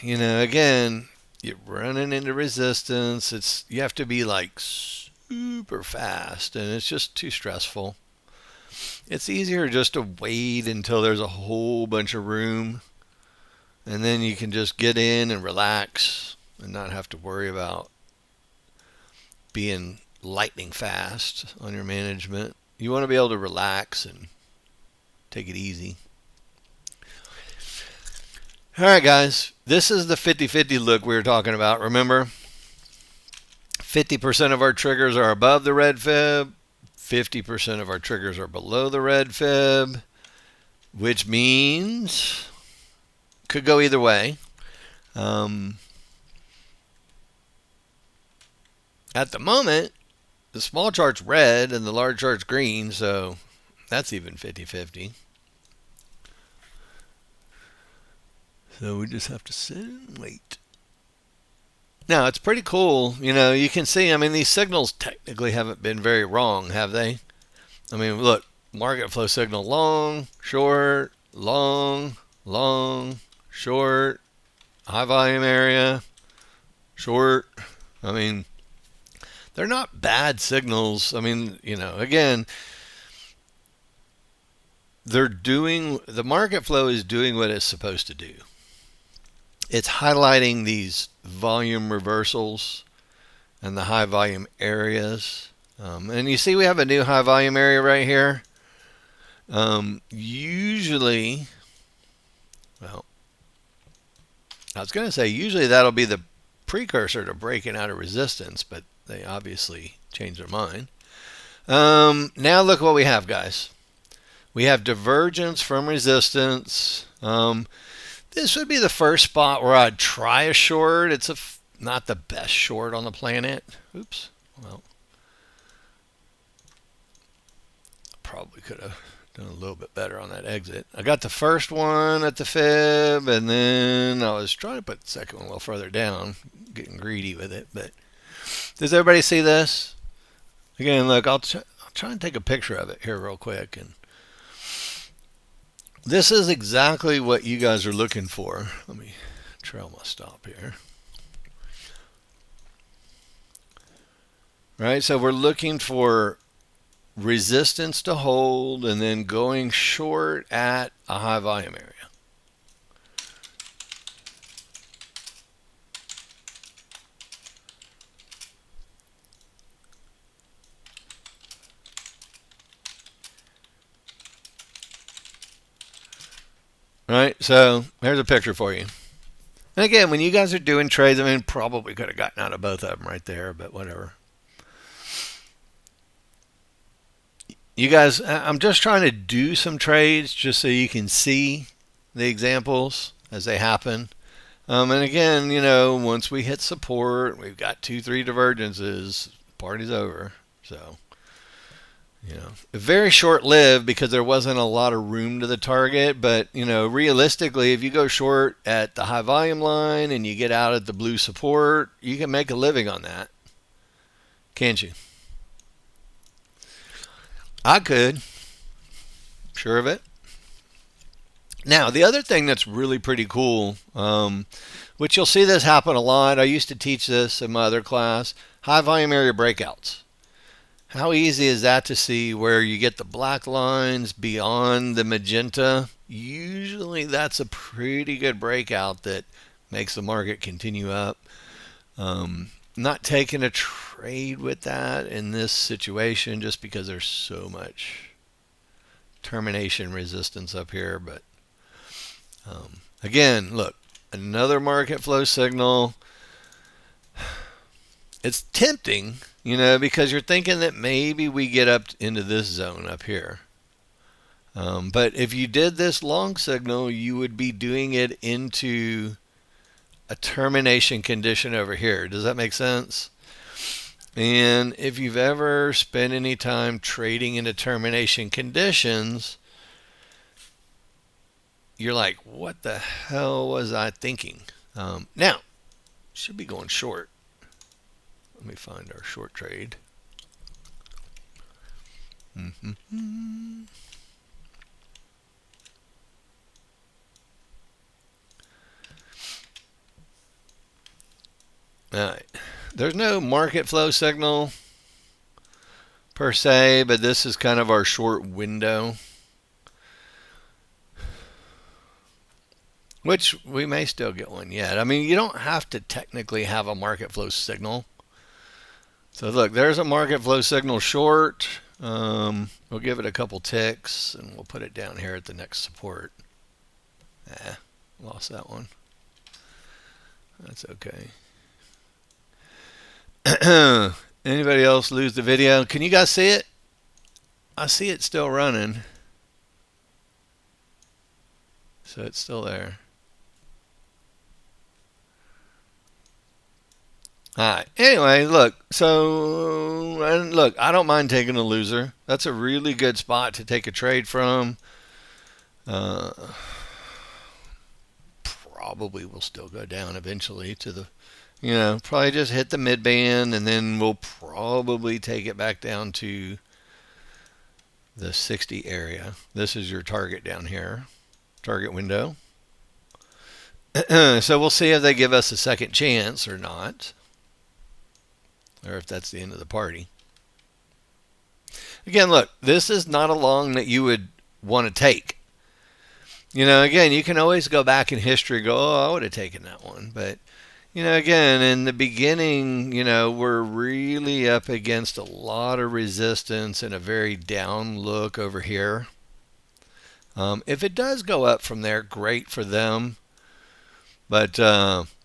again, you're running into resistance. You have to be like super fast and it's just too stressful. It's easier just to wait until there's a whole bunch of room and then you can just get in and relax and not have to worry about being lightning fast on your management. You want to be able to relax and take it easy. All right, guys, this is the 50-50 look we were talking about. Remember, 50% of our triggers are above the red fib, 50% of our triggers are below the red fib, which means could go either way. At the moment, the small chart's red and the large chart's green, so that's even 50-50. So we just have to sit and wait. Now, it's pretty cool. You can see, these signals technically haven't been very wrong, have they? Look, market flow signal long, short, long, short, high volume area, short. They're not bad signals. Again, the market flow is doing what it's supposed to do. It's highlighting these volume reversals and the high volume areas. And you see we have a new high volume area right here. Usually that'll be the precursor to breaking out of resistance, but they obviously changed their mind. Now look what we have, guys. We have divergence from resistance. This would be the first spot where I'd try a short. It's not the best short on the planet. Oops. Well, probably could have done a little bit better on that exit. I got the first one at the fib, and then I was trying to put the second one a little further down, getting greedy with it. But does everybody see this? Again, look, I'll try and take a picture of it here real quick. And this is exactly what you guys are looking for. Let me trail my stop here. Right, so we're looking for resistance to hold, and then going short at a high volume area. All right, so here's a picture for you. And again, when you guys are doing trades, I mean, probably could have gotten out of both of them right there, but whatever. You guys, I'm just trying to do some trades just so you can see the examples as they happen. And again, once we hit support, we've got 2-3 divergences, party's over. So, very short-lived because there wasn't a lot of room to the target. But, realistically, if you go short at the high volume line and you get out at the blue support, you can make a living on that. Can't you? I could. Sure of it. Now, the other thing that's really pretty cool, which you'll see this happen a lot. I used to teach this in my other class, high volume area breakouts. How easy is that to see where you get the black lines beyond the magenta? Usually that's a pretty good breakout that makes the market continue up. Not taking a trade with that in this situation just because there's so much termination resistance up here. But again, look, another market flow signal. It's tempting, because you're thinking that maybe we get up into this zone up here. But if you did this long signal, you would be doing it into a termination condition over here. Does that make sense? And if you've ever spent any time trading into termination conditions, you're like, what the hell was I thinking? Now, should be going short. Let me find our short trade. All right. There's no market flow signal per se, but this is kind of our short window, which we may still get one yet. I mean, you don't have to technically have a market flow signal. So look, there's a market flow signal short. We'll give it a couple ticks, and we'll put it down here at the next support. Lost that one. That's okay. Anybody else lose the video? Can you guys see it? I see it still running. So it's still there. Alright, anyway, look, I don't mind taking a loser. That's a really good spot to take a trade from. Probably will still go down eventually to the, probably just hit the mid band, and then we'll probably take it back down to the 60 area. This is your target down here, target window. So we'll see if they give us a second chance or not, or if that's the end of the party. Again, look, this is not a long that you would want to take. Again, you can always go back in history and go, oh, I would have taken that one. But, again, in the beginning, we're really up against a lot of resistance and a very down look over here. If it does go up from there, great for them. But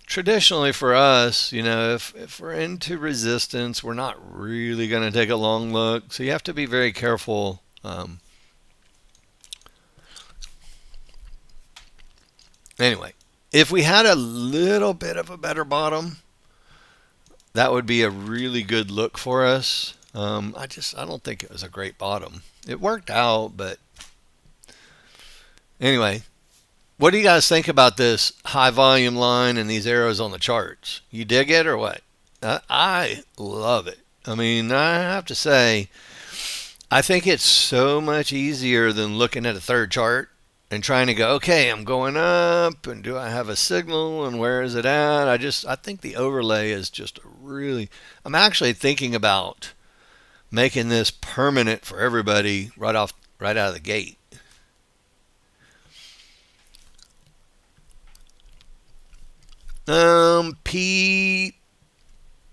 traditionally for us, if we're into resistance, we're not really going to take a long look. So you have to be very careful. Anyway, if we had a little bit of a better bottom, that would be a really good look for us. I don't think it was a great bottom. It worked out, but anyway, what do you guys think about this high volume line and these arrows on the charts? You dig it or what? I love it. I mean, I have to say, I think it's so much easier than looking at a third chart and trying to go, okay, I'm going up, and do I have a signal, and where is it at? I think the overlay is just I'm actually thinking about making this permanent for everybody right out of the gate. Pete,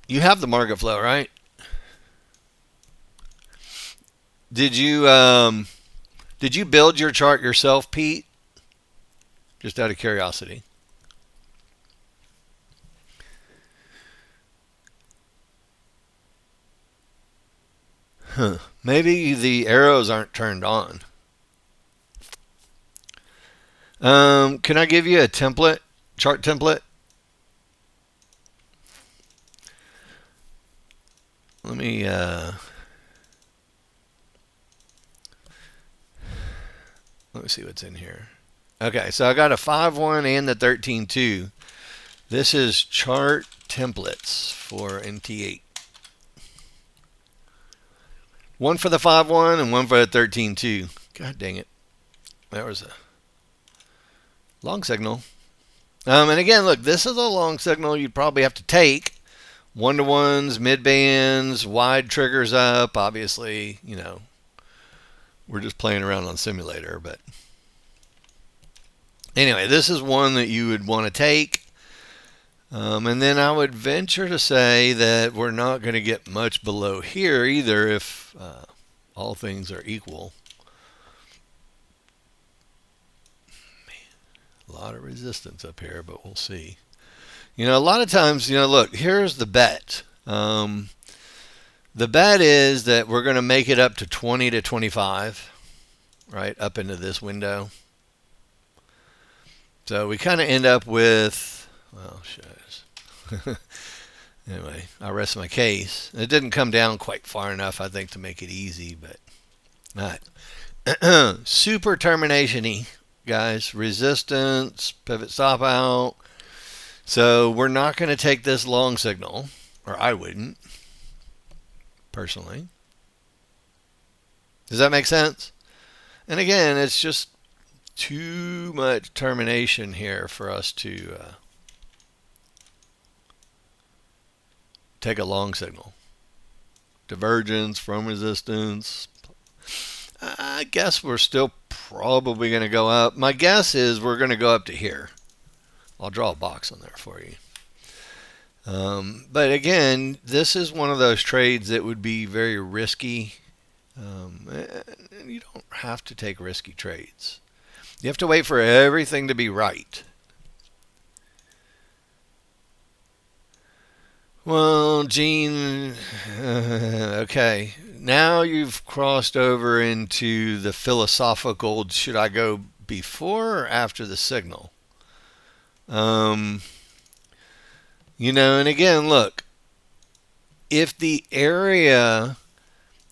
you have the market flow, right? Did you build your chart yourself, Pete? Just out of curiosity. Huh. Maybe the arrows aren't turned on. Can I give you a template, chart template? Let me see what's in here. Okay, so I got a 5-1 and the 13-2. This is chart templates for NT8. One for the 5-1 and one for the 13-2. God dang it. That was a long signal. And again, look, this is a long signal you'd probably have to take. 1-to-1s, mid-bands, wide triggers up. Obviously, you know, we're just playing around on simulator. But anyway, this is one that you would want to take. And then I would venture to say that we're not going to get much below here either if all things are equal. Man, a lot of resistance up here, but we'll see. You know, a lot of times, you know, look, here's the bet. The bet is that we're going to make it up to 20 to 25, right, up into this window. So we kind of end up with, well, shucks. Anyway, I rest my case. It didn't come down quite far enough, I think, to make it easy, but all right. Super termination-y, guys. Resistance, pivot stop out. So we're not going to take this long signal, or I wouldn't, personally. Does that make sense? And again, it's just too much termination here for us to take a long signal. Divergence from resistance. I guess we're still probably going to go up. My guess is we're going to go up to here. I'll draw a box on there for you. But again, this is one of those trades that would be very risky. And you don't have to take risky trades. You have to wait for everything to be right. Well, Gene, okay. Now you've crossed over into the philosophical, should I go before or after the signal? You know, and again, look, if the area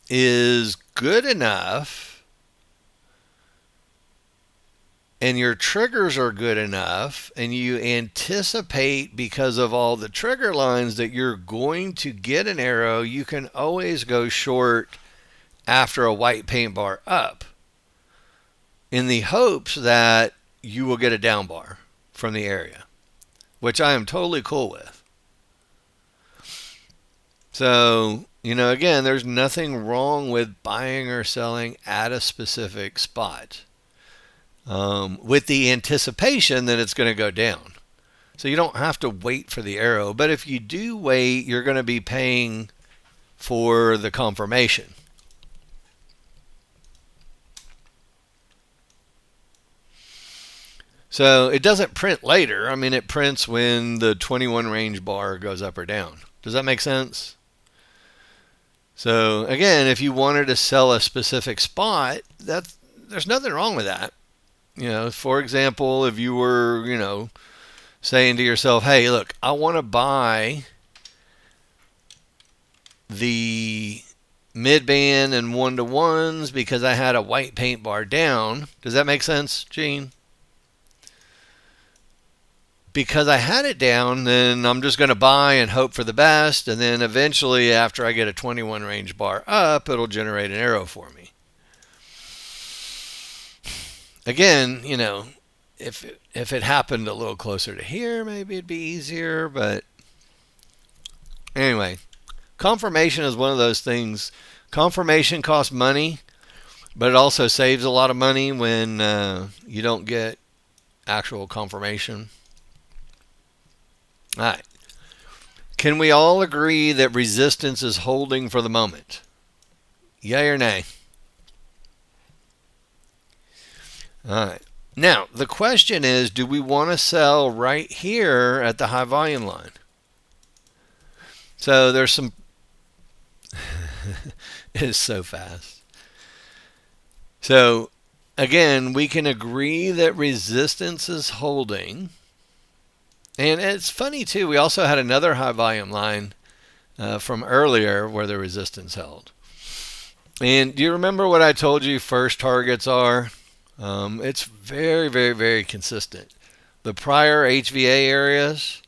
is good enough and your triggers are good enough and you anticipate because of all the trigger lines that you're going to get an arrow, you can always go short after a white paint bar up in the hopes that you will get a down bar from the area, which I am totally cool with. So, you know, again, there's nothing wrong with buying or selling at a specific spot with the anticipation that it's going to go down. So you don't have to wait for the arrow. But if you do wait, you're going to be paying for the confirmation. So it doesn't print later. I mean, it prints when the 21 range bar goes up or down. Does that make sense? So again, if you wanted to sell a specific spot, there's nothing wrong with that. You know, for example, if you were, you know, saying to yourself, hey, look, I want to buy the mid-band and 1-to-1s because I had a white paint bar down. Does that make sense, Gene? Because I had it down, then I'm just going to buy and hope for the best. And then eventually, after I get a 21 range bar up, it'll generate an arrow for me. Again, you know, if it happened a little closer to here, maybe it'd be easier. But anyway, confirmation is one of those things Confirmation costs money, but it also saves a lot of money when you don't get actual confirmation. All right. Can we all agree that resistance is holding for the moment? Yay or nay? All right. Now, the question is, do we want to sell right here at the high volume line? So there's some... It is so fast. So, again, we can agree that resistance is holding. And it's funny, too. We also had another high volume line from earlier where the resistance held. And do you remember what I told you first targets are? It's very, very, very consistent. The prior HVA areas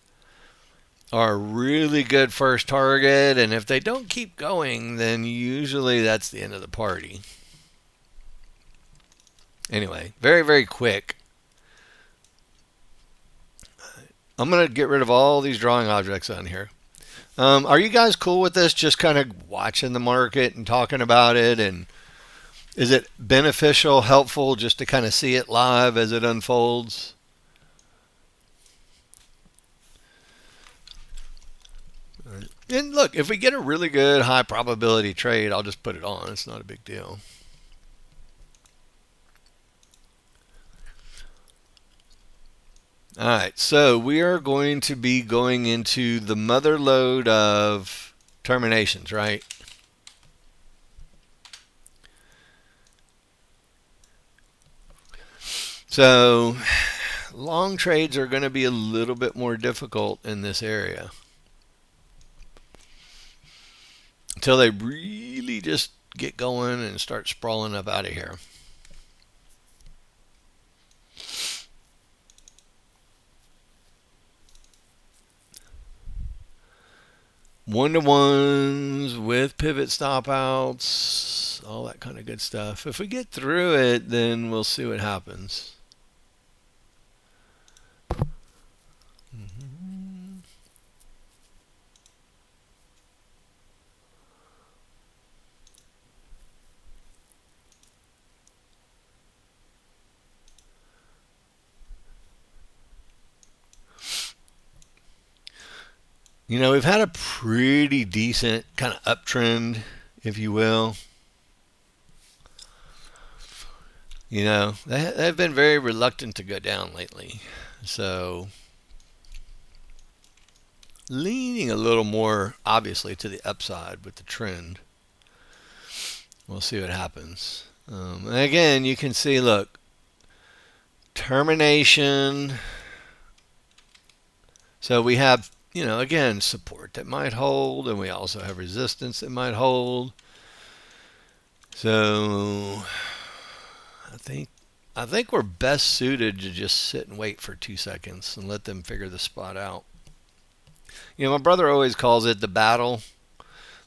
are a really good first target, and if they don't keep going, then usually that's the end of the party. Anyway, very, very quick. I'm going to get rid of all these drawing objects on here. Are you guys cool with this? Just kind of watching the market and talking about it, and is it beneficial, helpful just to kind of see it live as it unfolds? And look, if we get a really good high probability trade, I'll just put it on. It's not a big deal. All right, so we are going to be going into the mother lode of terminations, right? So long trades are going to be a little bit more difficult in this area until they really just get going and start sprawling up out of here. One-to-ones with pivot stop outs, all that kind of good stuff. If we get through it, then we'll see what happens. You know, we've had a pretty decent kind of uptrend, if you will. You know, they've been very reluctant to go down lately. So, leaning a little more, obviously, to the upside with the trend. We'll see what happens. And again, you can see, look, termination. So we have, you know, again, support that might hold, and we also have resistance that might hold. So I think we're best suited to just sit and wait for 2 seconds and let them figure the spot out. You know, my brother always calls it the battle.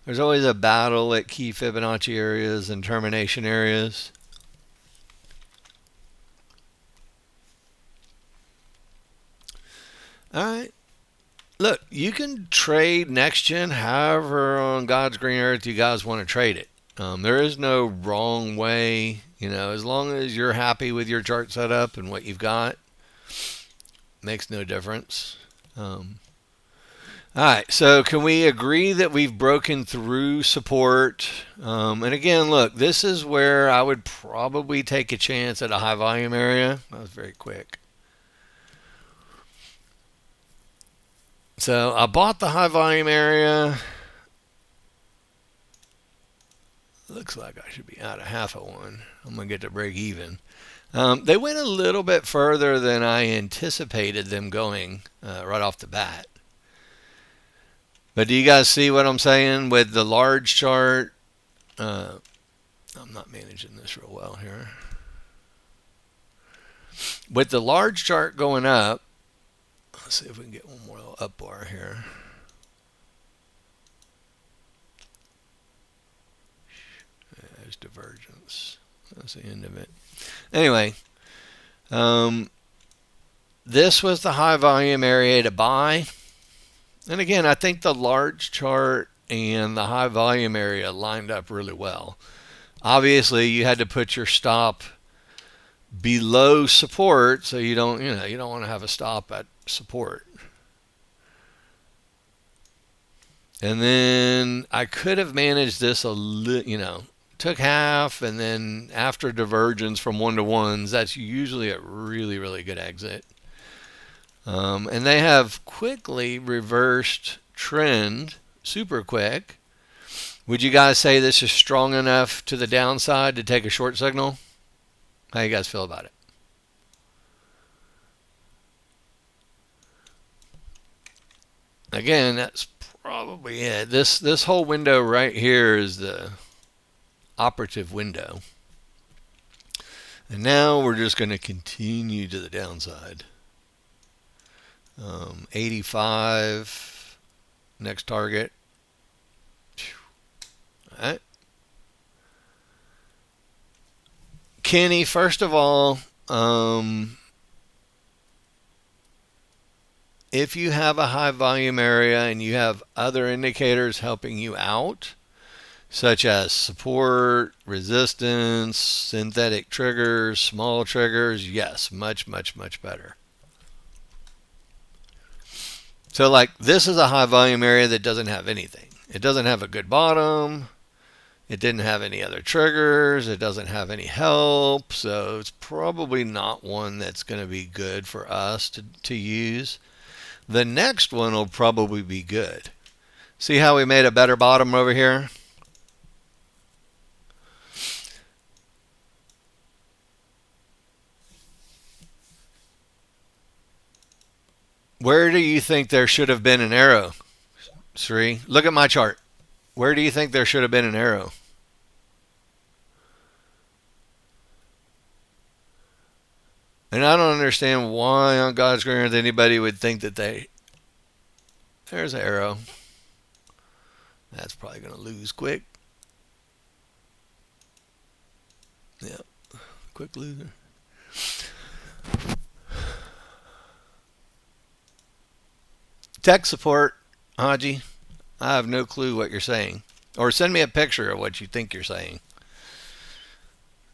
There's always a battle at key Fibonacci areas and termination areas. All right. Look, you can trade Nexgen however on God's green earth you guys want to trade it. There is no wrong way, you know, as long as you're happy with your chart setup and what you've got, makes no difference. All right, so can we agree that we've broken through support? And again, look, this is where I would probably take a chance at a high volume area. That was very quick. So I bought the high volume area. Looks like I should be out of half of one. I'm going to get to break even. They went a little bit further than I anticipated them going right off the bat. But do you guys see what I'm saying with the large chart? I'm not managing this real well here. With the large chart going up, let's see if we can get one more up bar here. There's divergence. That's the end of it. Anyway, this was the high volume area to buy. And again, I think the large chart and the high volume area lined up really well. Obviously, you had to put your stop below support, so you don't want to have a stop at support. And then I could have managed this a little, took half, and then after divergence from 1-to-1s, that's usually a really, really good exit. And they have quickly reversed trend super quick. Would you guys say this is strong enough to the downside to take a short signal? How you guys feel about it? Again, that's probably it. This whole window right here is the operative window. And now we're just going to continue to the downside. 85, next target. All right. Kenny, first of all, if you have a high volume area and you have other indicators helping you out, such as support, resistance, synthetic triggers, small triggers, yes, much, much, much better. So like this is a high volume area that doesn't have anything. It doesn't have a good bottom. It didn't have any other triggers. It doesn't have any help. So it's probably not one that's going to be good for us to use. The next one will probably be good. See how we made a better bottom over here? Where do you think there should have been an arrow, Sri? Look at my chart. Where do you think there should have been an arrow? And I don't understand why on God's green earth anybody would think that there's an arrow. That's probably going to lose quick. Yeah, quick loser. Tech support, Haji. I have no clue what you're saying. Or send me a picture of what you think you're saying.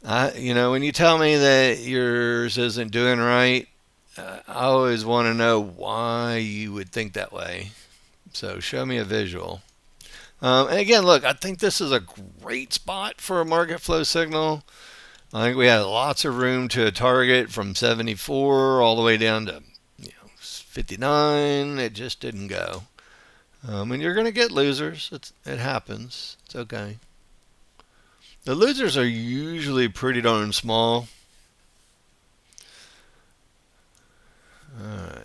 When you tell me that yours isn't doing right, I always want to know why you would think that way. So show me a visual. And again, look, I think this is a great spot for a market flow signal. I think we had lots of room to target from 74 all the way down to 59. It just didn't go. And you're going to get losers. It happens. It's okay. The losers are usually pretty darn small. All right.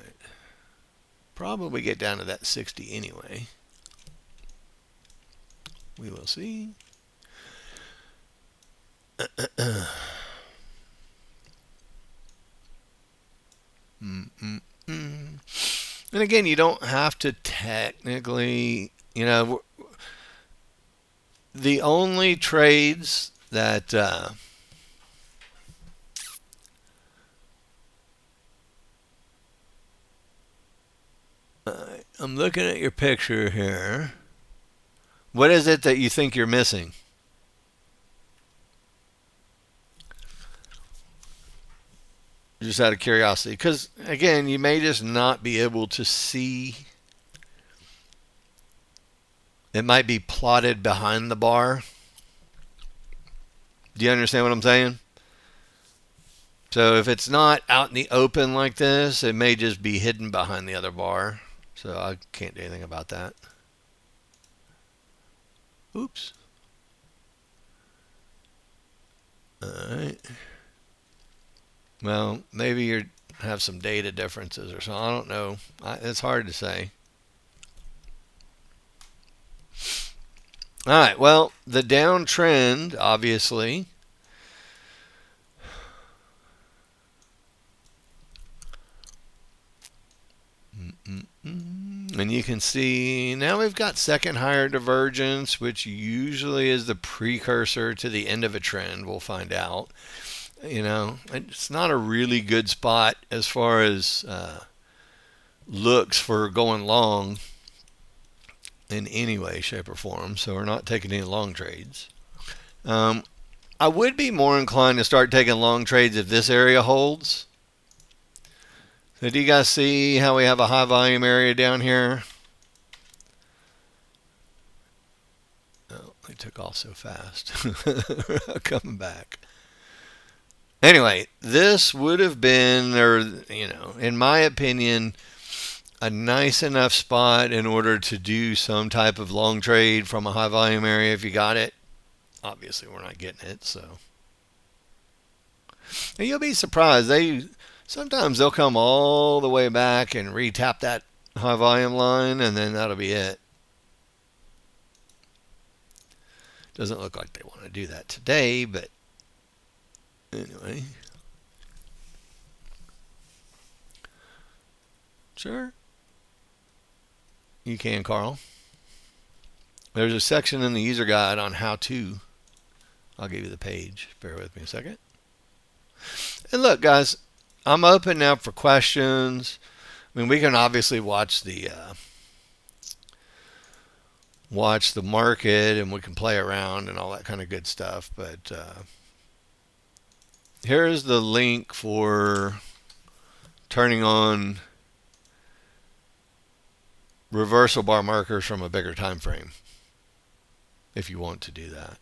Probably get down to that 60 anyway. We will see. And again, you don't have to technically, the only trades that I'm looking at your picture here. What is it that you think you're missing? Just out of curiosity, because again, you may just not be able to see. It might be plotted behind the bar. Do you understand what I'm saying? So if it's not out in the open like this, it may just be hidden behind the other bar. So I can't do anything about that. Oops. All right. Well, maybe you have some data differences or something. I don't know. It's hard to say. All right. Well, the downtrend, obviously, and you can see now we've got second higher divergence, which usually is the precursor to the end of a trend. We'll find out. It's not a really good spot as far as looks for going long. in any way, shape, or form. So we're not taking any long trades. I would be more inclined to start taking long trades if this area holds. So do you guys see how we have a high volume area down here? Oh, they took off so fast. Coming back. Anyway, this would have been, or in my opinion, a nice enough spot in order to do some type of long trade from a high volume area if you got it. Obviously, we're not getting it, so. And you'll be surprised. Sometimes they'll come all the way back and retap that high volume line, and then that'll be it. Doesn't look like they want to do that today, but anyway. Sure. You can, Carl. There's a section in the user guide on how to. I'll give you the page. Bear with me a second. And look, guys, I'm open now for questions. I mean, we can obviously watch the market, and we can play around and all that kind of good stuff. But here's the link for turning on reversal bar markers from a bigger time frame, if you want to do that.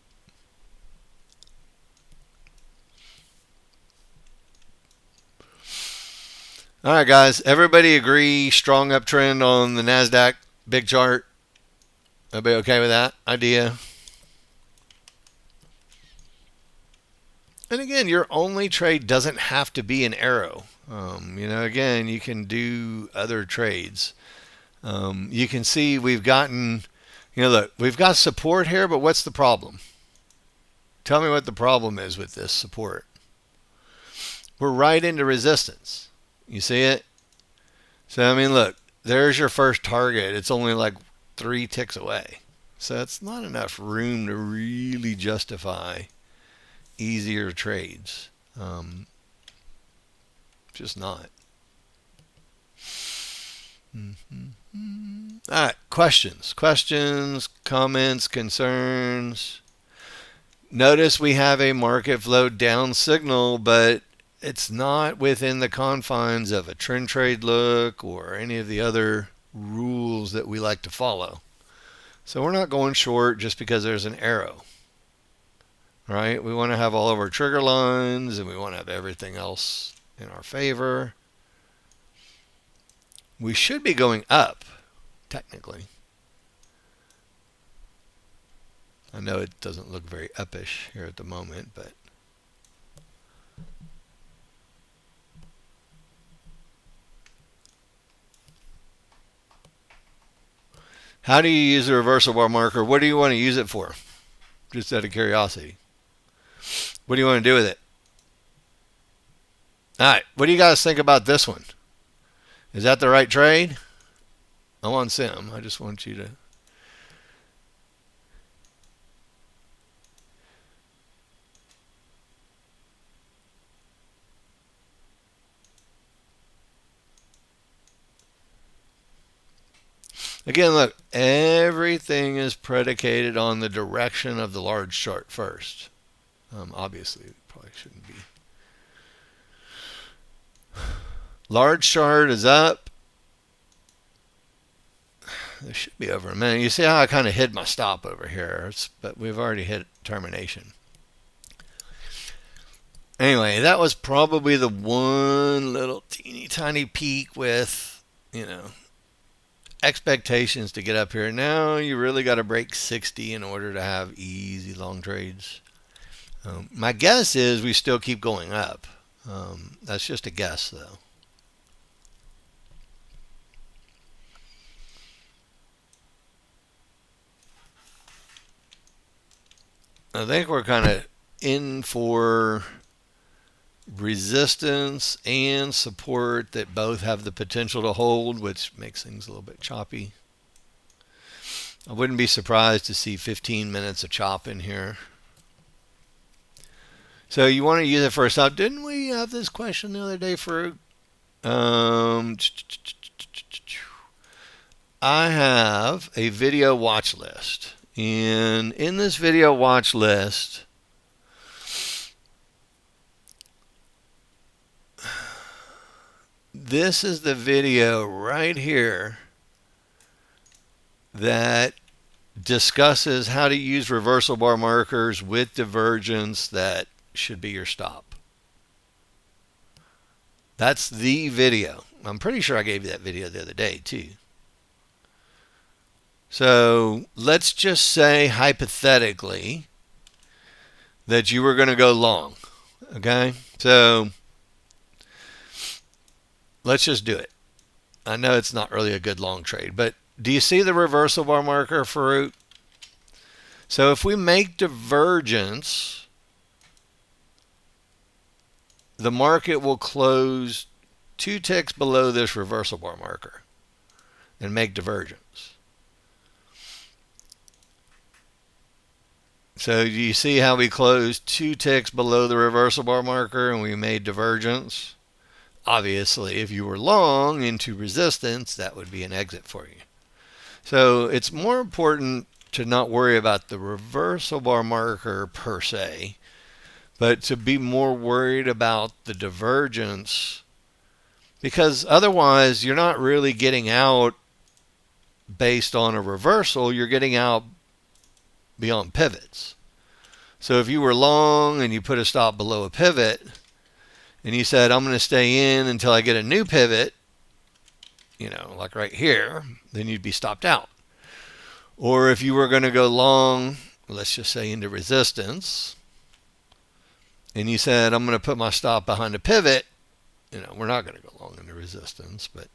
All right, guys. Everybody agree strong uptrend on the NASDAQ big chart? Everybody okay with that idea? And again, your only trade doesn't have to be an arrow. Again, you can do other trades. You can see we've gotten, look, we've got support here, but what's the problem? Tell me what the problem is with this support. We're right into resistance. You see it? So, I mean, look, there's your first target. It's only like 3 ticks away. So it's not enough room to really justify easier trades. Just not. All right, questions, comments, concerns. Notice we have a market flow down signal, but it's not within the confines of a trend trade look or any of the other rules that we like to follow. So we're not going short just because there's an arrow, right? We want to have all of our trigger lines, and we want to have everything else in our favor. We should be going up, technically. I know it doesn't look very uppish here at the moment, but how do you use a reversal bar marker? What do you want to use it for? Just out of curiosity. What do you want to do with it? All right, what do you guys think about this one? Is that the right trade? I'm on Sim. I just want you to. Again, look, everything is predicated on the direction of the large chart first. Obviously, it probably shouldn't be. Large chart is up. This should be over a minute. You see how I kind of hid my stop over here, but we've already hit termination. Anyway, that was probably the one little teeny tiny peak with, expectations to get up here. Now you really got to break 60 in order to have easy long trades. My guess is we still keep going up. That's just a guess, though. I think we're kind of in for resistance and support that both have the potential to hold, which makes things a little bit choppy. I wouldn't be surprised to see 15 minutes of chop in here. So you want to use it for a stop. Didn't we have this question the other day for I have a video watch list. And in this video watch list, this is the video right here that discusses how to use reversal bar markers with divergence that should be your stop. That's the video. I'm pretty sure I gave you that video the other day too. So let's just say hypothetically that you were going to go long. Okay? So let's just do it. I know it's not really a good long trade, but do you see the reversal bar marker, Farouk? So if we make divergence, the market will close 2 ticks below this reversal bar marker and make divergence. So do you see how we closed 2 ticks below the reversal bar marker and we made divergence? Obviously, if you were long into resistance, that would be an exit for you. So it's more important to not worry about the reversal bar marker per se, but to be more worried about the divergence, because otherwise you're not really getting out based on a reversal, you're getting out beyond pivots. So if you were long and you put a stop below a pivot and you said, I'm going to stay in until I get a new pivot, like right here, then you'd be stopped out. Or if you were going to go long, let's just say into resistance, and you said, I'm going to put my stop behind a pivot, we're not going to go long into resistance. But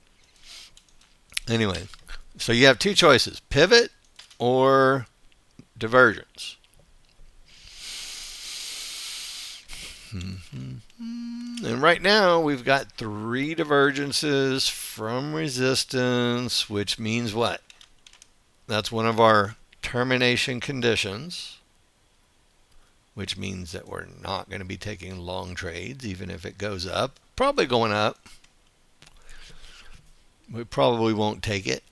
anyway, so you have two choices, pivot or divergence. And right now we've got 3 divergences from resistance, which means what? That's one of our termination conditions, which means that we're not going to be taking long trades, even if it goes up. Probably going up. We probably won't take it.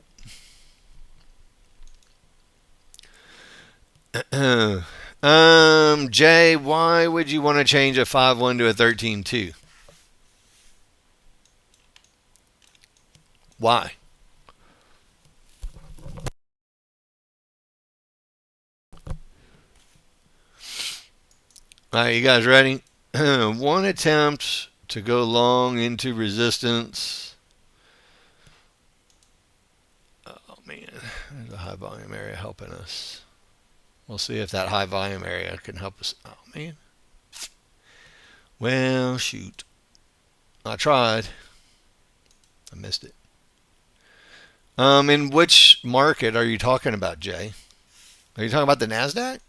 Jay, why would you want to change a 5-1 to a 13-2? Why? All right, you guys ready? One attempt to go long into resistance. Oh man, there's a high volume area helping us. We'll see if that high volume area can help us. Oh man. Well, shoot. I tried. I missed it. In which market are you talking about, Jay? Are you talking about the NASDAQ?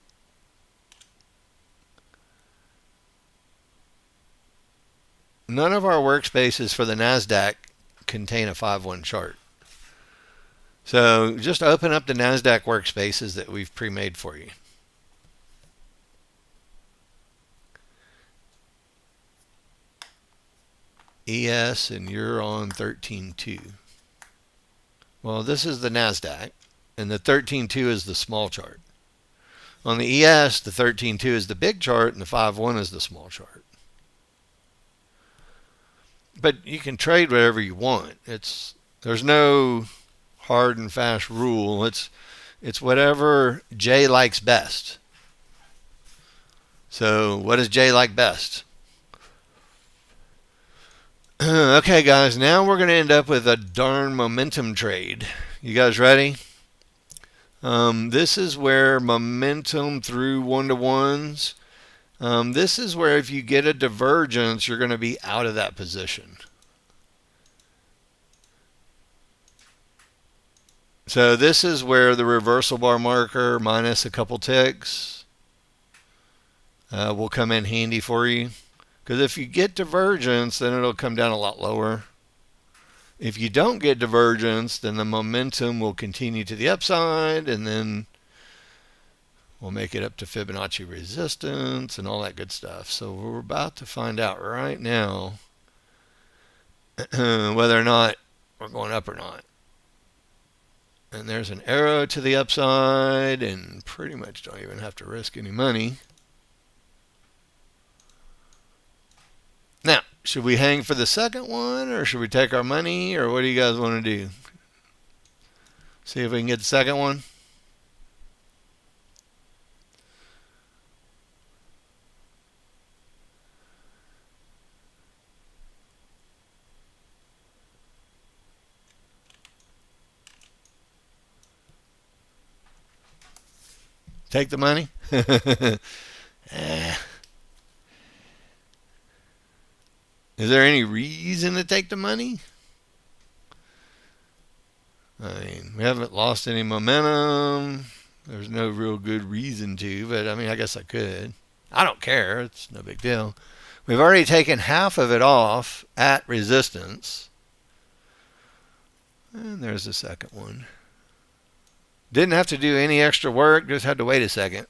None of our workspaces for the NASDAQ contain a 5-1 chart. So just open up the NASDAQ workspaces that we've pre-made for you. ES, and you're on 13.2. Well, this is the NASDAQ, and the 13.2 is the small chart. On the ES, the 13.2 is the big chart, and the 5-1 is the small chart. But you can trade whatever you want. There's no hard and fast rule. It's whatever Jay likes best. So what does Jay like best? Okay, guys, now we're going to end up with a darn momentum trade. You guys ready? This is where momentum through one-to-ones. This is where if you get a divergence, you're going to be out of that position. So this is where the reversal bar marker minus a couple ticks will come in handy for you. Because if you get divergence, then it'll come down a lot lower. If you don't get divergence, then the momentum will continue to the upside, and then we'll make it up to Fibonacci resistance and all that good stuff. So we're about to find out right now whether or not we're going up or not. And there's an arrow to the upside, and pretty much don't even have to risk any money. Now, should we hang for the second one, or should we take our money, or what do you guys want to do? See if we can get the second one. Take the money? Is there any reason to take the money? I mean, we haven't lost any momentum. There's no real good reason to, but I mean, I guess I could. I don't care. It's no big deal. We've already taken half of it off at resistance. And there's the second one. Didn't have to do any extra work, just had to wait a second.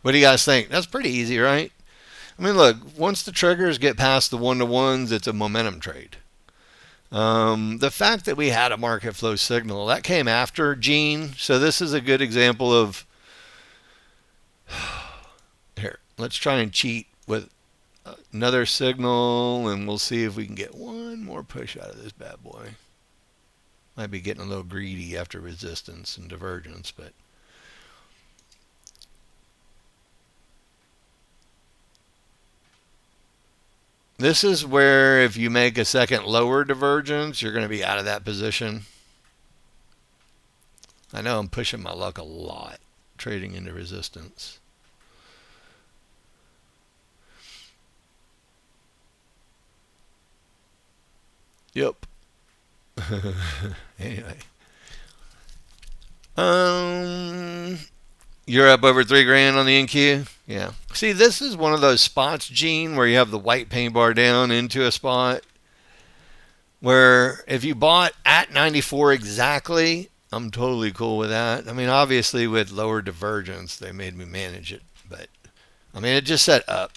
What do you guys think? That's pretty easy, right? I mean, look, once the triggers get past the one-to-ones, it's a momentum trade. The fact that we had a market flow signal, that came after Gene. So this is a good example of, here, let's try and cheat with another signal, and we'll see if we can get one more push out of this bad boy. Might be getting a little greedy after resistance and divergence, but this is where if you make a second lower divergence, you're going to be out of that position. I know I'm pushing my luck a lot, trading into resistance. Yep. Anyway. You're up over $3,000 on the NQ? Yeah. See, this is one of those spots, Gene, where you have the white paint bar down into a spot where if you bought at 94 exactly, I'm totally cool with that. I mean, obviously with lower divergence, they made me manage it. But, I mean, it just set up.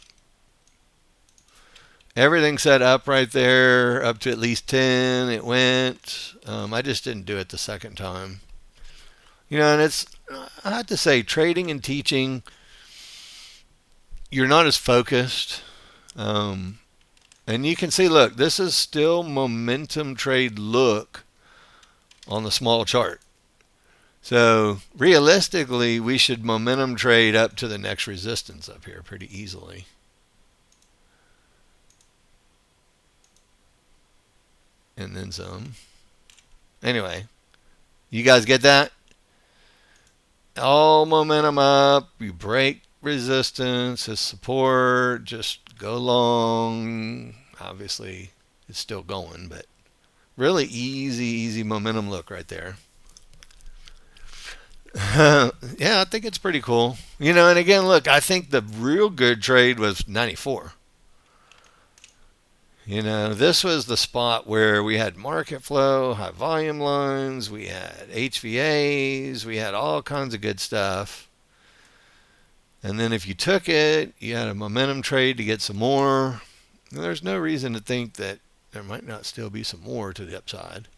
Everything set up right there, up to at least 10. It went. I just didn't do it the second time. You know, and it's, I have to say, trading and teaching, you're not as focused. And you can see, look, this is still momentum trade look on the small chart. So realistically, we should momentum trade up to the next resistance up here pretty easily. And then some. Anyway, you guys get that? All momentum up, you break resistance, as support, just go long. Obviously, it's still going, but really easy momentum look right there. Yeah, I think it's pretty cool. You know, and again, look, I think the real good trade was 94. You know, this was the spot where we had market flow, high volume lines, we had HVAs, we had all kinds of good stuff. And then if you took it, you had a momentum trade to get some more. And there's no reason to think that there might not still be some more to the upside.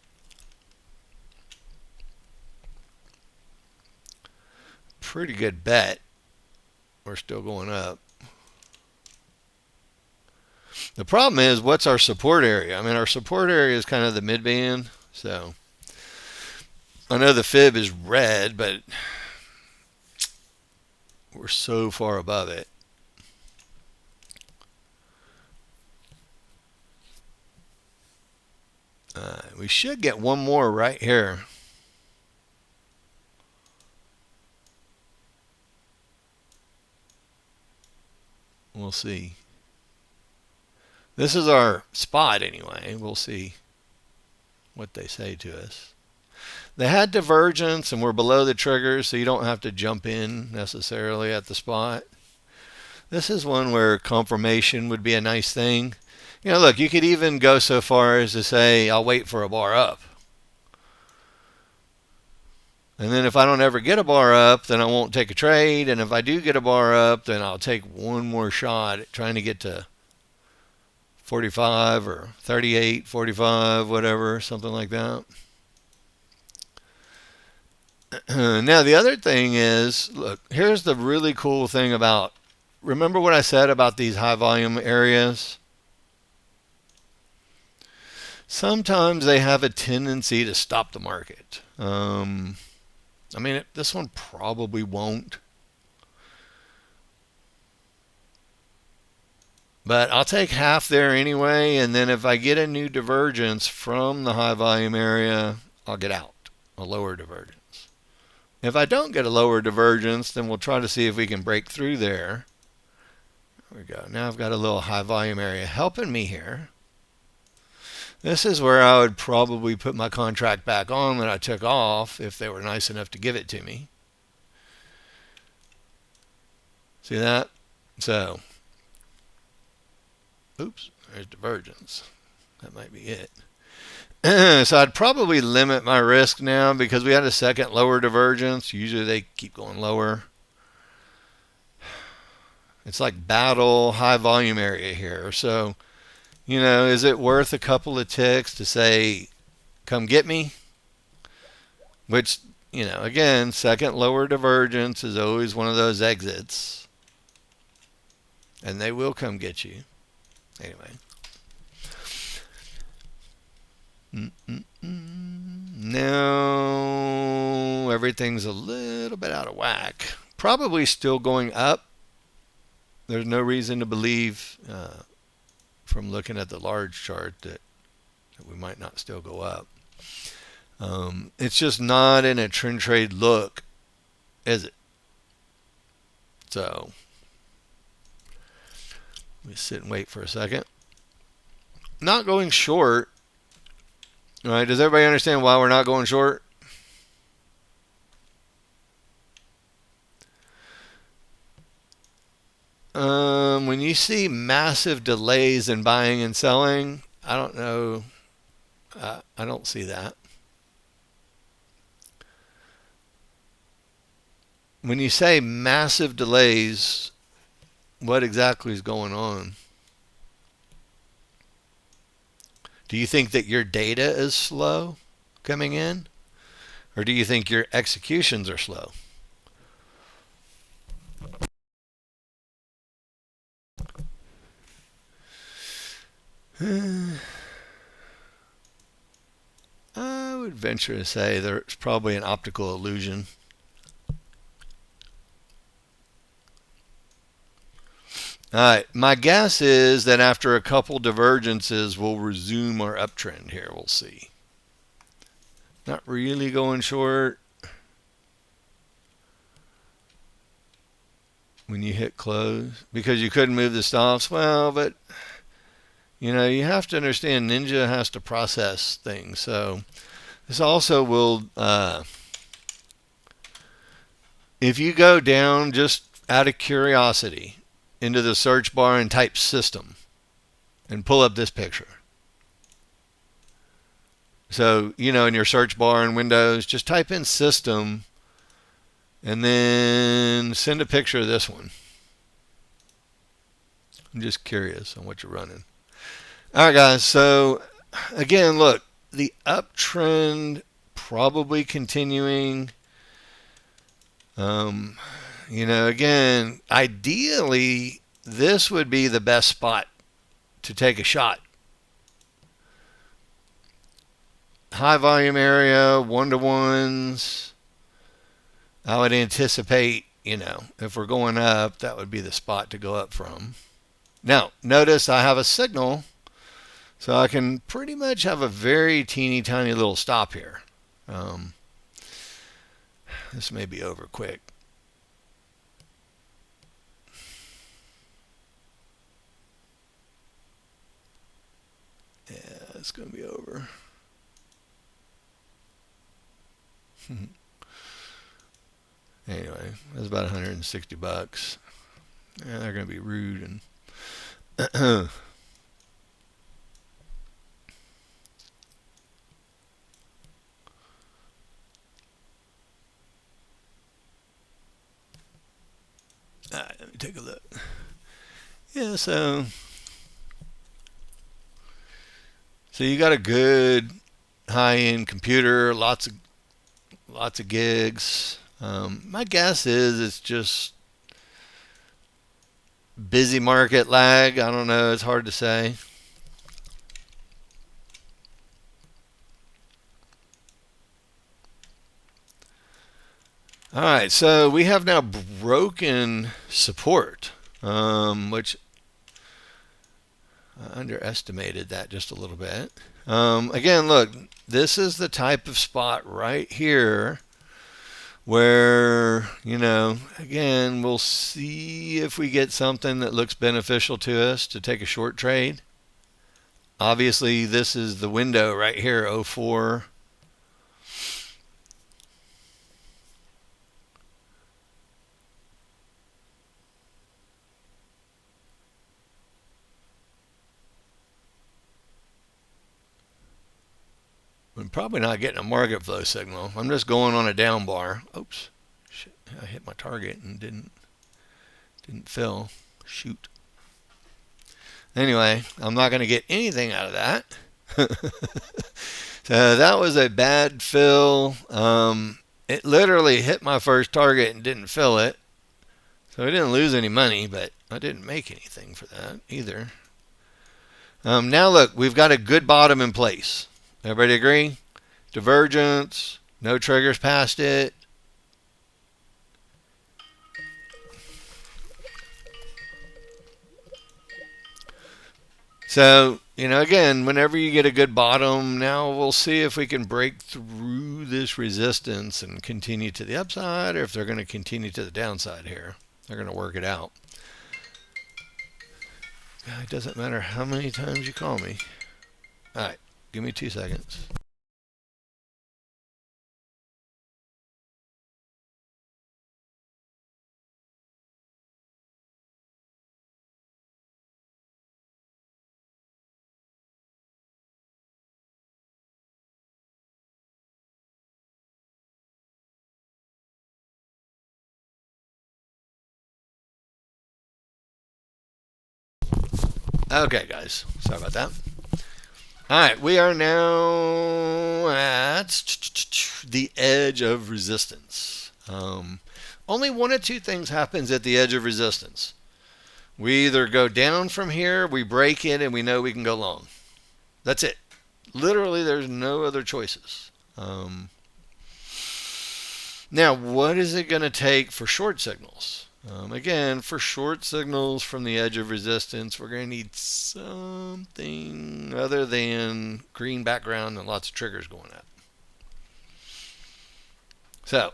Pretty good bet. We're still going up. The problem is, what's our support area? I mean, our support area is kind of the mid-band. So I know the fib is red, but we're so far above it. We should get one more right here. We'll see. This is our spot anyway. We'll see what they say to us. They had divergence and we're below the triggers, so you don't have to jump in necessarily at the spot. This is one where confirmation would be a nice thing. You know, look, you could even go so far as to say, I'll wait for a bar up. And then if I don't ever get a bar up, then I won't take a trade. And if I do get a bar up, then I'll take one more shot at trying to get to 45 or 38, 45, whatever, something like that. Now, the other thing is, look, here's the really cool thing about, remember what I said about these high volume areas? Sometimes they have a tendency to stop the market. I mean, this one probably won't. But I'll take half there anyway, and then if I get a new divergence from the high volume area, I'll get out, a lower divergence. If I don't get a lower divergence, then we'll try to see if we can break through there. There we go. Now I've got a little high volume area helping me here. This is where I would probably put my contract back on that I took off if they were nice enough to give it to me. See that? So, oops, there's divergence. That might be it. So I'd probably limit my risk now because we had a second lower divergence. Usually they keep going lower. It's like battle high volume area here. So, you know, is it worth a couple of ticks to say, come get me? Which, you know, again, second lower divergence is always one of those exits. And they will come get you. Anyway. Now everything's a little bit out of whack. Probably still going up. There's no reason to believe from looking at the large chart that we might not still go up. It's just not in a trend trade look, is it? So let me sit and wait for a second. Not going short. All right, does everybody understand why we're not going short? When you see massive delays in buying and selling, I don't know. I don't see that. When you say massive delays, what exactly is going on? Do you think that your data is slow coming in? Or do you think your executions are slow? I would venture to say there's probably an optical illusion. All right, my guess is that after a couple divergences, we'll resume our uptrend here. We'll see. Not really going short. When you hit close, because you couldn't move the stops. Well, but you know, you have to understand Ninja has to process things. So this also will, if you go down just out of curiosity into the search bar and type system and pull up this picture. So, you know, in your search bar in Windows, just type in system and then send a picture of this one. I'm just curious on what you're running. All right, guys. So, again, look, the uptrend probably continuing. You know, again, ideally, this would be the best spot to take a shot. High volume area, one-to-ones. I would anticipate, you know, if we're going up, that would be the spot to go up from. Now, notice I have a signal, so I can pretty much have a very teeny tiny little stop here. This may be over quick. Yeah, it's going to be over. Anyway, that's about $160. Yeah, they're going to be rude and take a look. Yeah, so you got a good high-end computer, lots of gigs. My guess is it's just busy market lag. I don't know. It's hard to say. All right, so we have now broken support, which I underestimated that just a little bit. Again, look, this is the type of spot right here where, again, we'll see if we get something that looks beneficial to us to take a short trade. Obviously, this is the window right here, 04. I'm probably not getting a market flow signal. I'm just going on a down bar. Oops. Shit. I hit my target and didn't fill. Shoot. Anyway, I'm not going to get anything out of that. So that was a bad fill. It literally hit my first target and didn't fill it. So I didn't lose any money, but I didn't make anything for that either. Now look, we've got a good bottom in place. Everybody agree? Divergence, no triggers past it. So, again, whenever you get a good bottom, now we'll see if we can break through this resistance and continue to the upside, or if they're going to continue to the downside here. They're going to work it out. It doesn't matter how many times you call me. All right, give me 2 seconds. Okay, guys, sorry about that. All right, we are now at the edge of resistance. Only one of two things happens at the edge of resistance. We either go down from here, we break it, and we know we can go long. That's it. Literally, there's no other choices. Now, what is it going to take for short signals? Again, for short signals from the edge of resistance, we're going to need something other than green background and lots of triggers going up. So,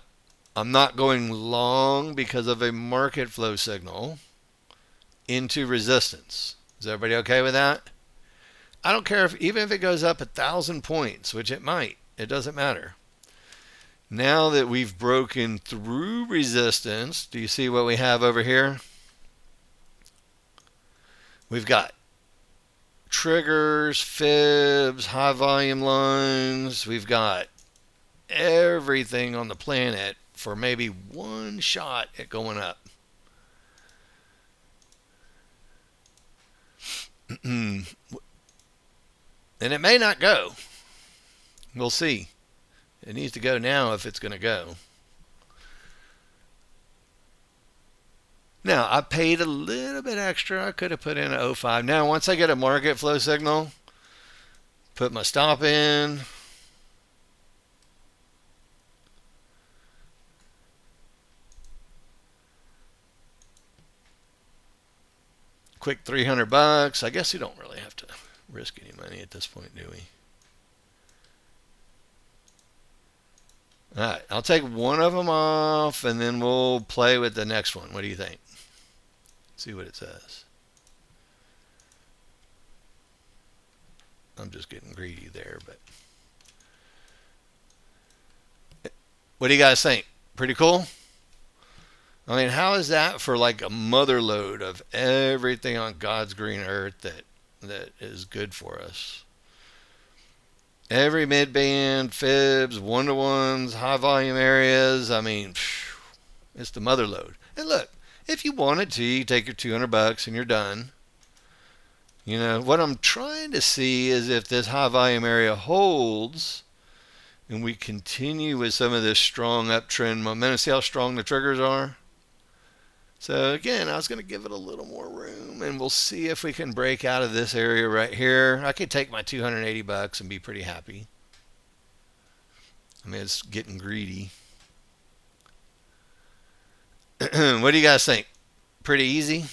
I'm not going long because of a market flow signal into resistance. Is everybody okay with that? I don't care even if it goes up 1,000 points, which it might. It doesn't matter. Now that we've broken through resistance, do you see what we have over here? We've got triggers, fibs, high volume lines. We've got everything on the planet for maybe one shot at going up. And it may not go. We'll see. It needs to go now if it's going to go. Now, I paid a little bit extra. I could have put in a 05. Now, once I get a market flow signal, put my stop in. Quick $300. I guess you don't really have to risk any money at this point, do we? All right, I'll take one of them off, and then we'll play with the next one. What do you think? See what it says. I'm just getting greedy there, but what do you guys think? Pretty cool? I mean, how is that for like a mother lode of everything on God's green earth that is good for us? Every mid-band, fibs, one-to-ones, high volume areas. I mean, it's the mother lode. And look, If you wanted to, you take your 200 bucks and you're done. You know, what I'm trying to see is if this high volume area holds and we continue with some of this strong uptrend momentum. See how strong the triggers are? So again, I was going to give it a little more room, and we'll see if we can break out of this area right here. I could take my 280 bucks and be pretty happy. I mean, it's getting greedy. What do you guys think? Pretty easy?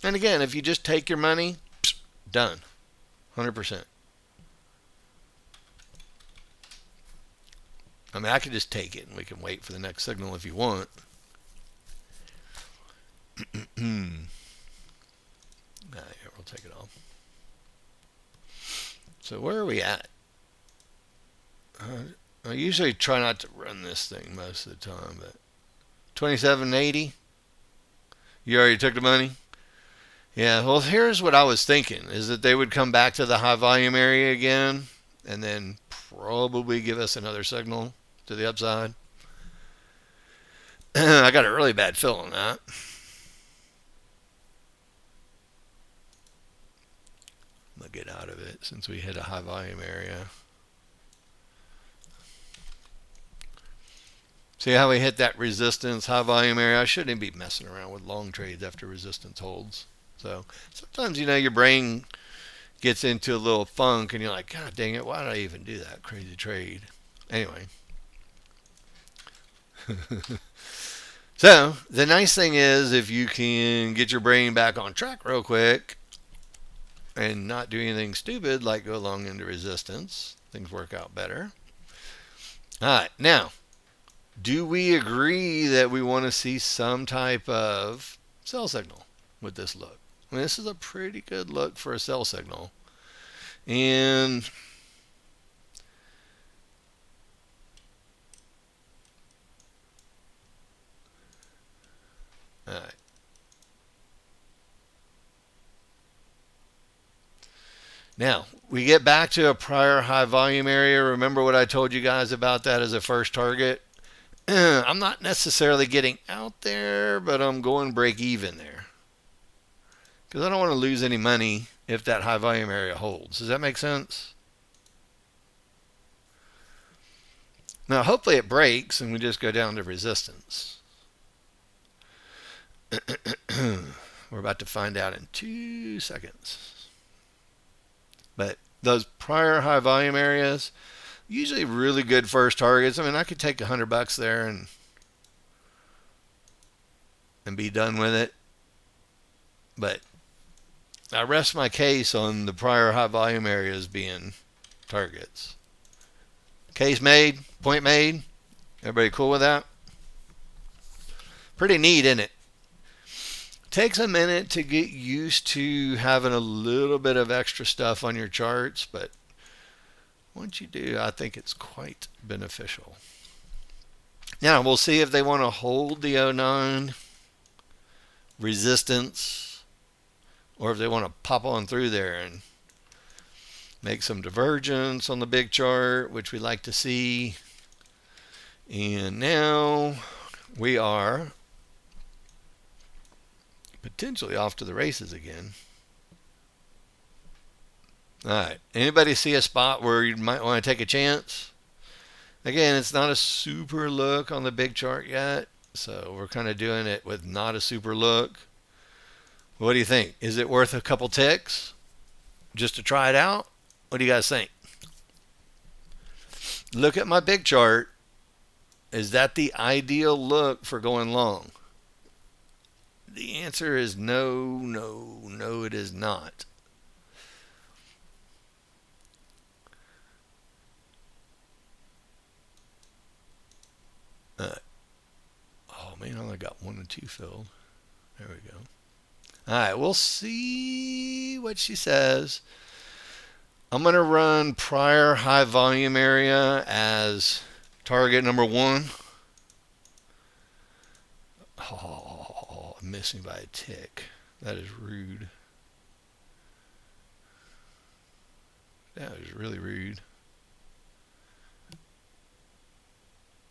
And again, if you just take your money, done. 100%. I mean, I could just take it and we can wait for the next signal if you want. Here, we'll take it off. So where are we at? I usually try not to run this thing most of the time, but 27.80. You already took the money? Yeah, well, here's what I was thinking, is that they would come back to the high volume area again and then probably give us another signal to the upside. I got a really bad feeling that. I'm going to get out of it since we hit a high volume area. See how we hit that resistance, high volume area? I shouldn't be messing around with long trades after resistance holds. So sometimes, you know, your brain gets into a little funk and you're like, God dang it, why did I even do that crazy trade? Anyway. So the nice thing is if you can get your brain back on track real quick and not do anything stupid like go long into resistance, things work out better. All right, now, do we agree that we want to see some type of sell signal with this look? I mean, this is a pretty good look for a sell signal. And all right. Now, we get back to a prior high volume area. Remember what I told you guys about that as a first target? I'm not necessarily getting out there, but I'm going break even there. Because I don't want to lose any money if that high volume area holds. Does that make sense? Now, hopefully it breaks and we just go down to resistance. We're about to find out in 2 seconds. But those prior high volume areas, usually really good first targets. I mean, I could take 100 bucks there and be done with it. But I rest my case on the prior high volume areas being targets. Case made, point made. Everybody cool with that? Pretty neat, isn't it? Takes a minute to get used to having a little bit of extra stuff on your charts, but once you do, I think it's quite beneficial. Now, we'll see if they want to hold the 09 resistance or if they want to pop on through there and make some divergence on the big chart, which we like to see. And now we are potentially off to the races again. All right. Anybody see a spot where you might want to take a chance? Again, it's not a super look on the big chart yet, so we're kind of doing it with not a super look. What do you think? Is it worth a couple ticks just to try it out? What do you guys think? Look at my big chart. Is that the ideal look for going long? The answer is no, no, no, it is not. Oh man, I only got 1 and 2 filled. There we go. All right, we'll see what she says. I'm going to run prior high volume area as target number 1. Oh, I'm missing by a tick. That is rude. That is really rude.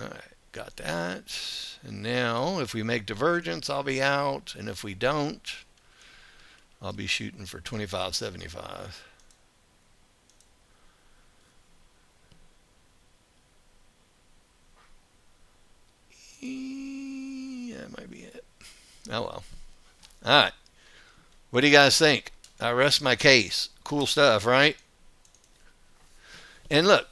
All right, got that. And now, if we make divergence, I'll be out. And if we don't, I'll be shooting for 25.75. Yeah, that might be it. Oh well. All right. What do you guys think? I rest my case. Cool stuff, right? And look,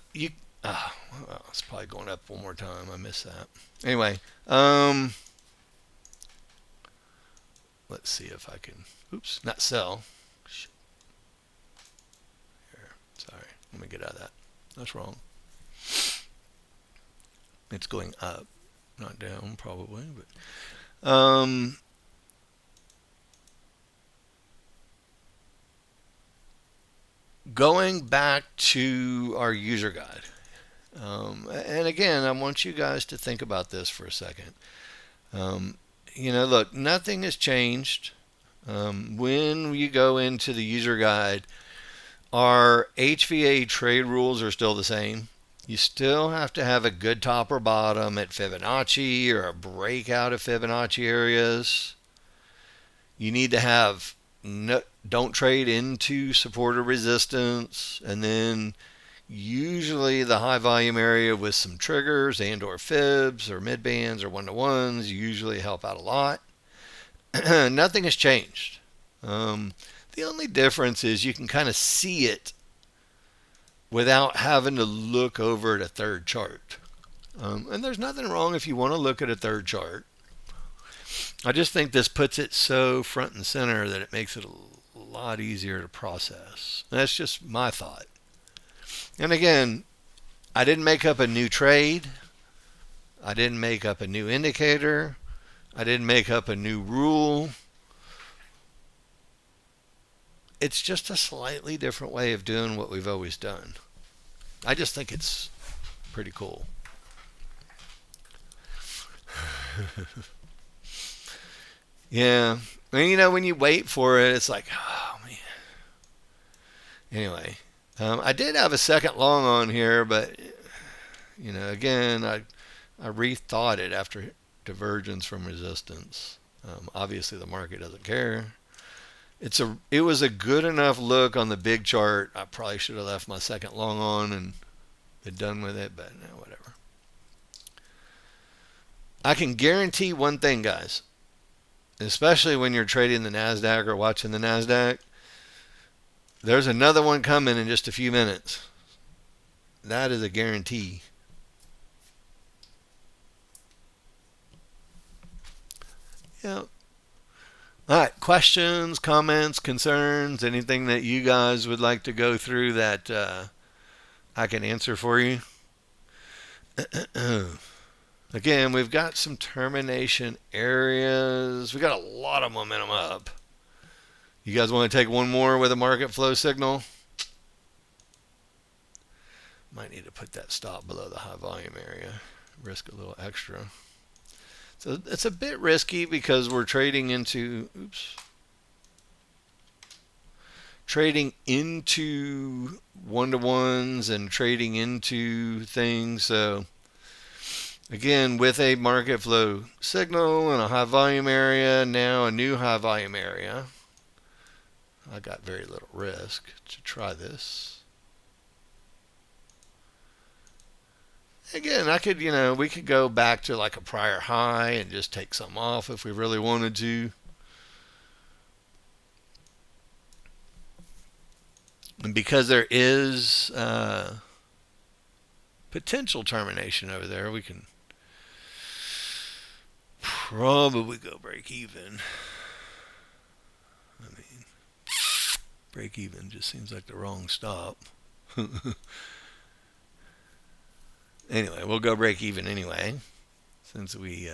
well, it's probably going up one more time. I missed that. Anyway, let's see if I can. Oops, not sell. Here, sorry. Let me get out of that. That's wrong. It's going up, not down, probably. But going back to our user guide. And again, I want you guys to think about this for a second. Look, nothing has changed. When you go into the user guide, our HVA trade rules are still the same. You still have to have a good top or bottom at Fibonacci or a breakout of Fibonacci areas. You need to have don't trade into support or resistance, and then usually the high volume area with some triggers and or fibs or mid bands or 1-to-1s usually help out a lot. Nothing has changed. The only difference is you can kind of see it without having to look over at a third chart. And there's nothing wrong if you want to look at a third chart. I just think this puts it so front and center that it makes it a lot easier to process. That's just my thought. And again, I didn't make up a new trade. I didn't make up a new indicator. I didn't make up a new rule. It's just a slightly different way of doing what we've always done. I just think it's pretty cool. Yeah. I mean, when you wait for it, it's like, oh, man. Anyway, I did have a second long on here, but, again, I rethought it after divergence from resistance. Obviously, the market doesn't care. It was a good enough look on the big chart. I probably should have left my second long on and been done with it, but no, whatever. I can guarantee one thing, guys, especially when you're trading the NASDAQ or watching the NASDAQ. There's another one coming in just a few minutes. That is a guarantee. Yeah. All right, questions, comments, concerns, anything that you guys would like to go through that I can answer for you? Again, we've got some termination areas. We got a lot of momentum up. You guys want to take one more with a market flow signal? Might need to put that stop below the high volume area. Risk a little extra. So it's a bit risky because we're trading into, trading into 1-to-1s and trading into things. So again, with a market flow signal and a high volume area, now a new high volume area, I got very little risk to try this. Again, we could go back to like a prior high and just take some off if we really wanted to. And because there is potential termination over there, we can probably go break even. I mean, break even just seems like the wrong stop. Anyway, we'll go break even anyway, since we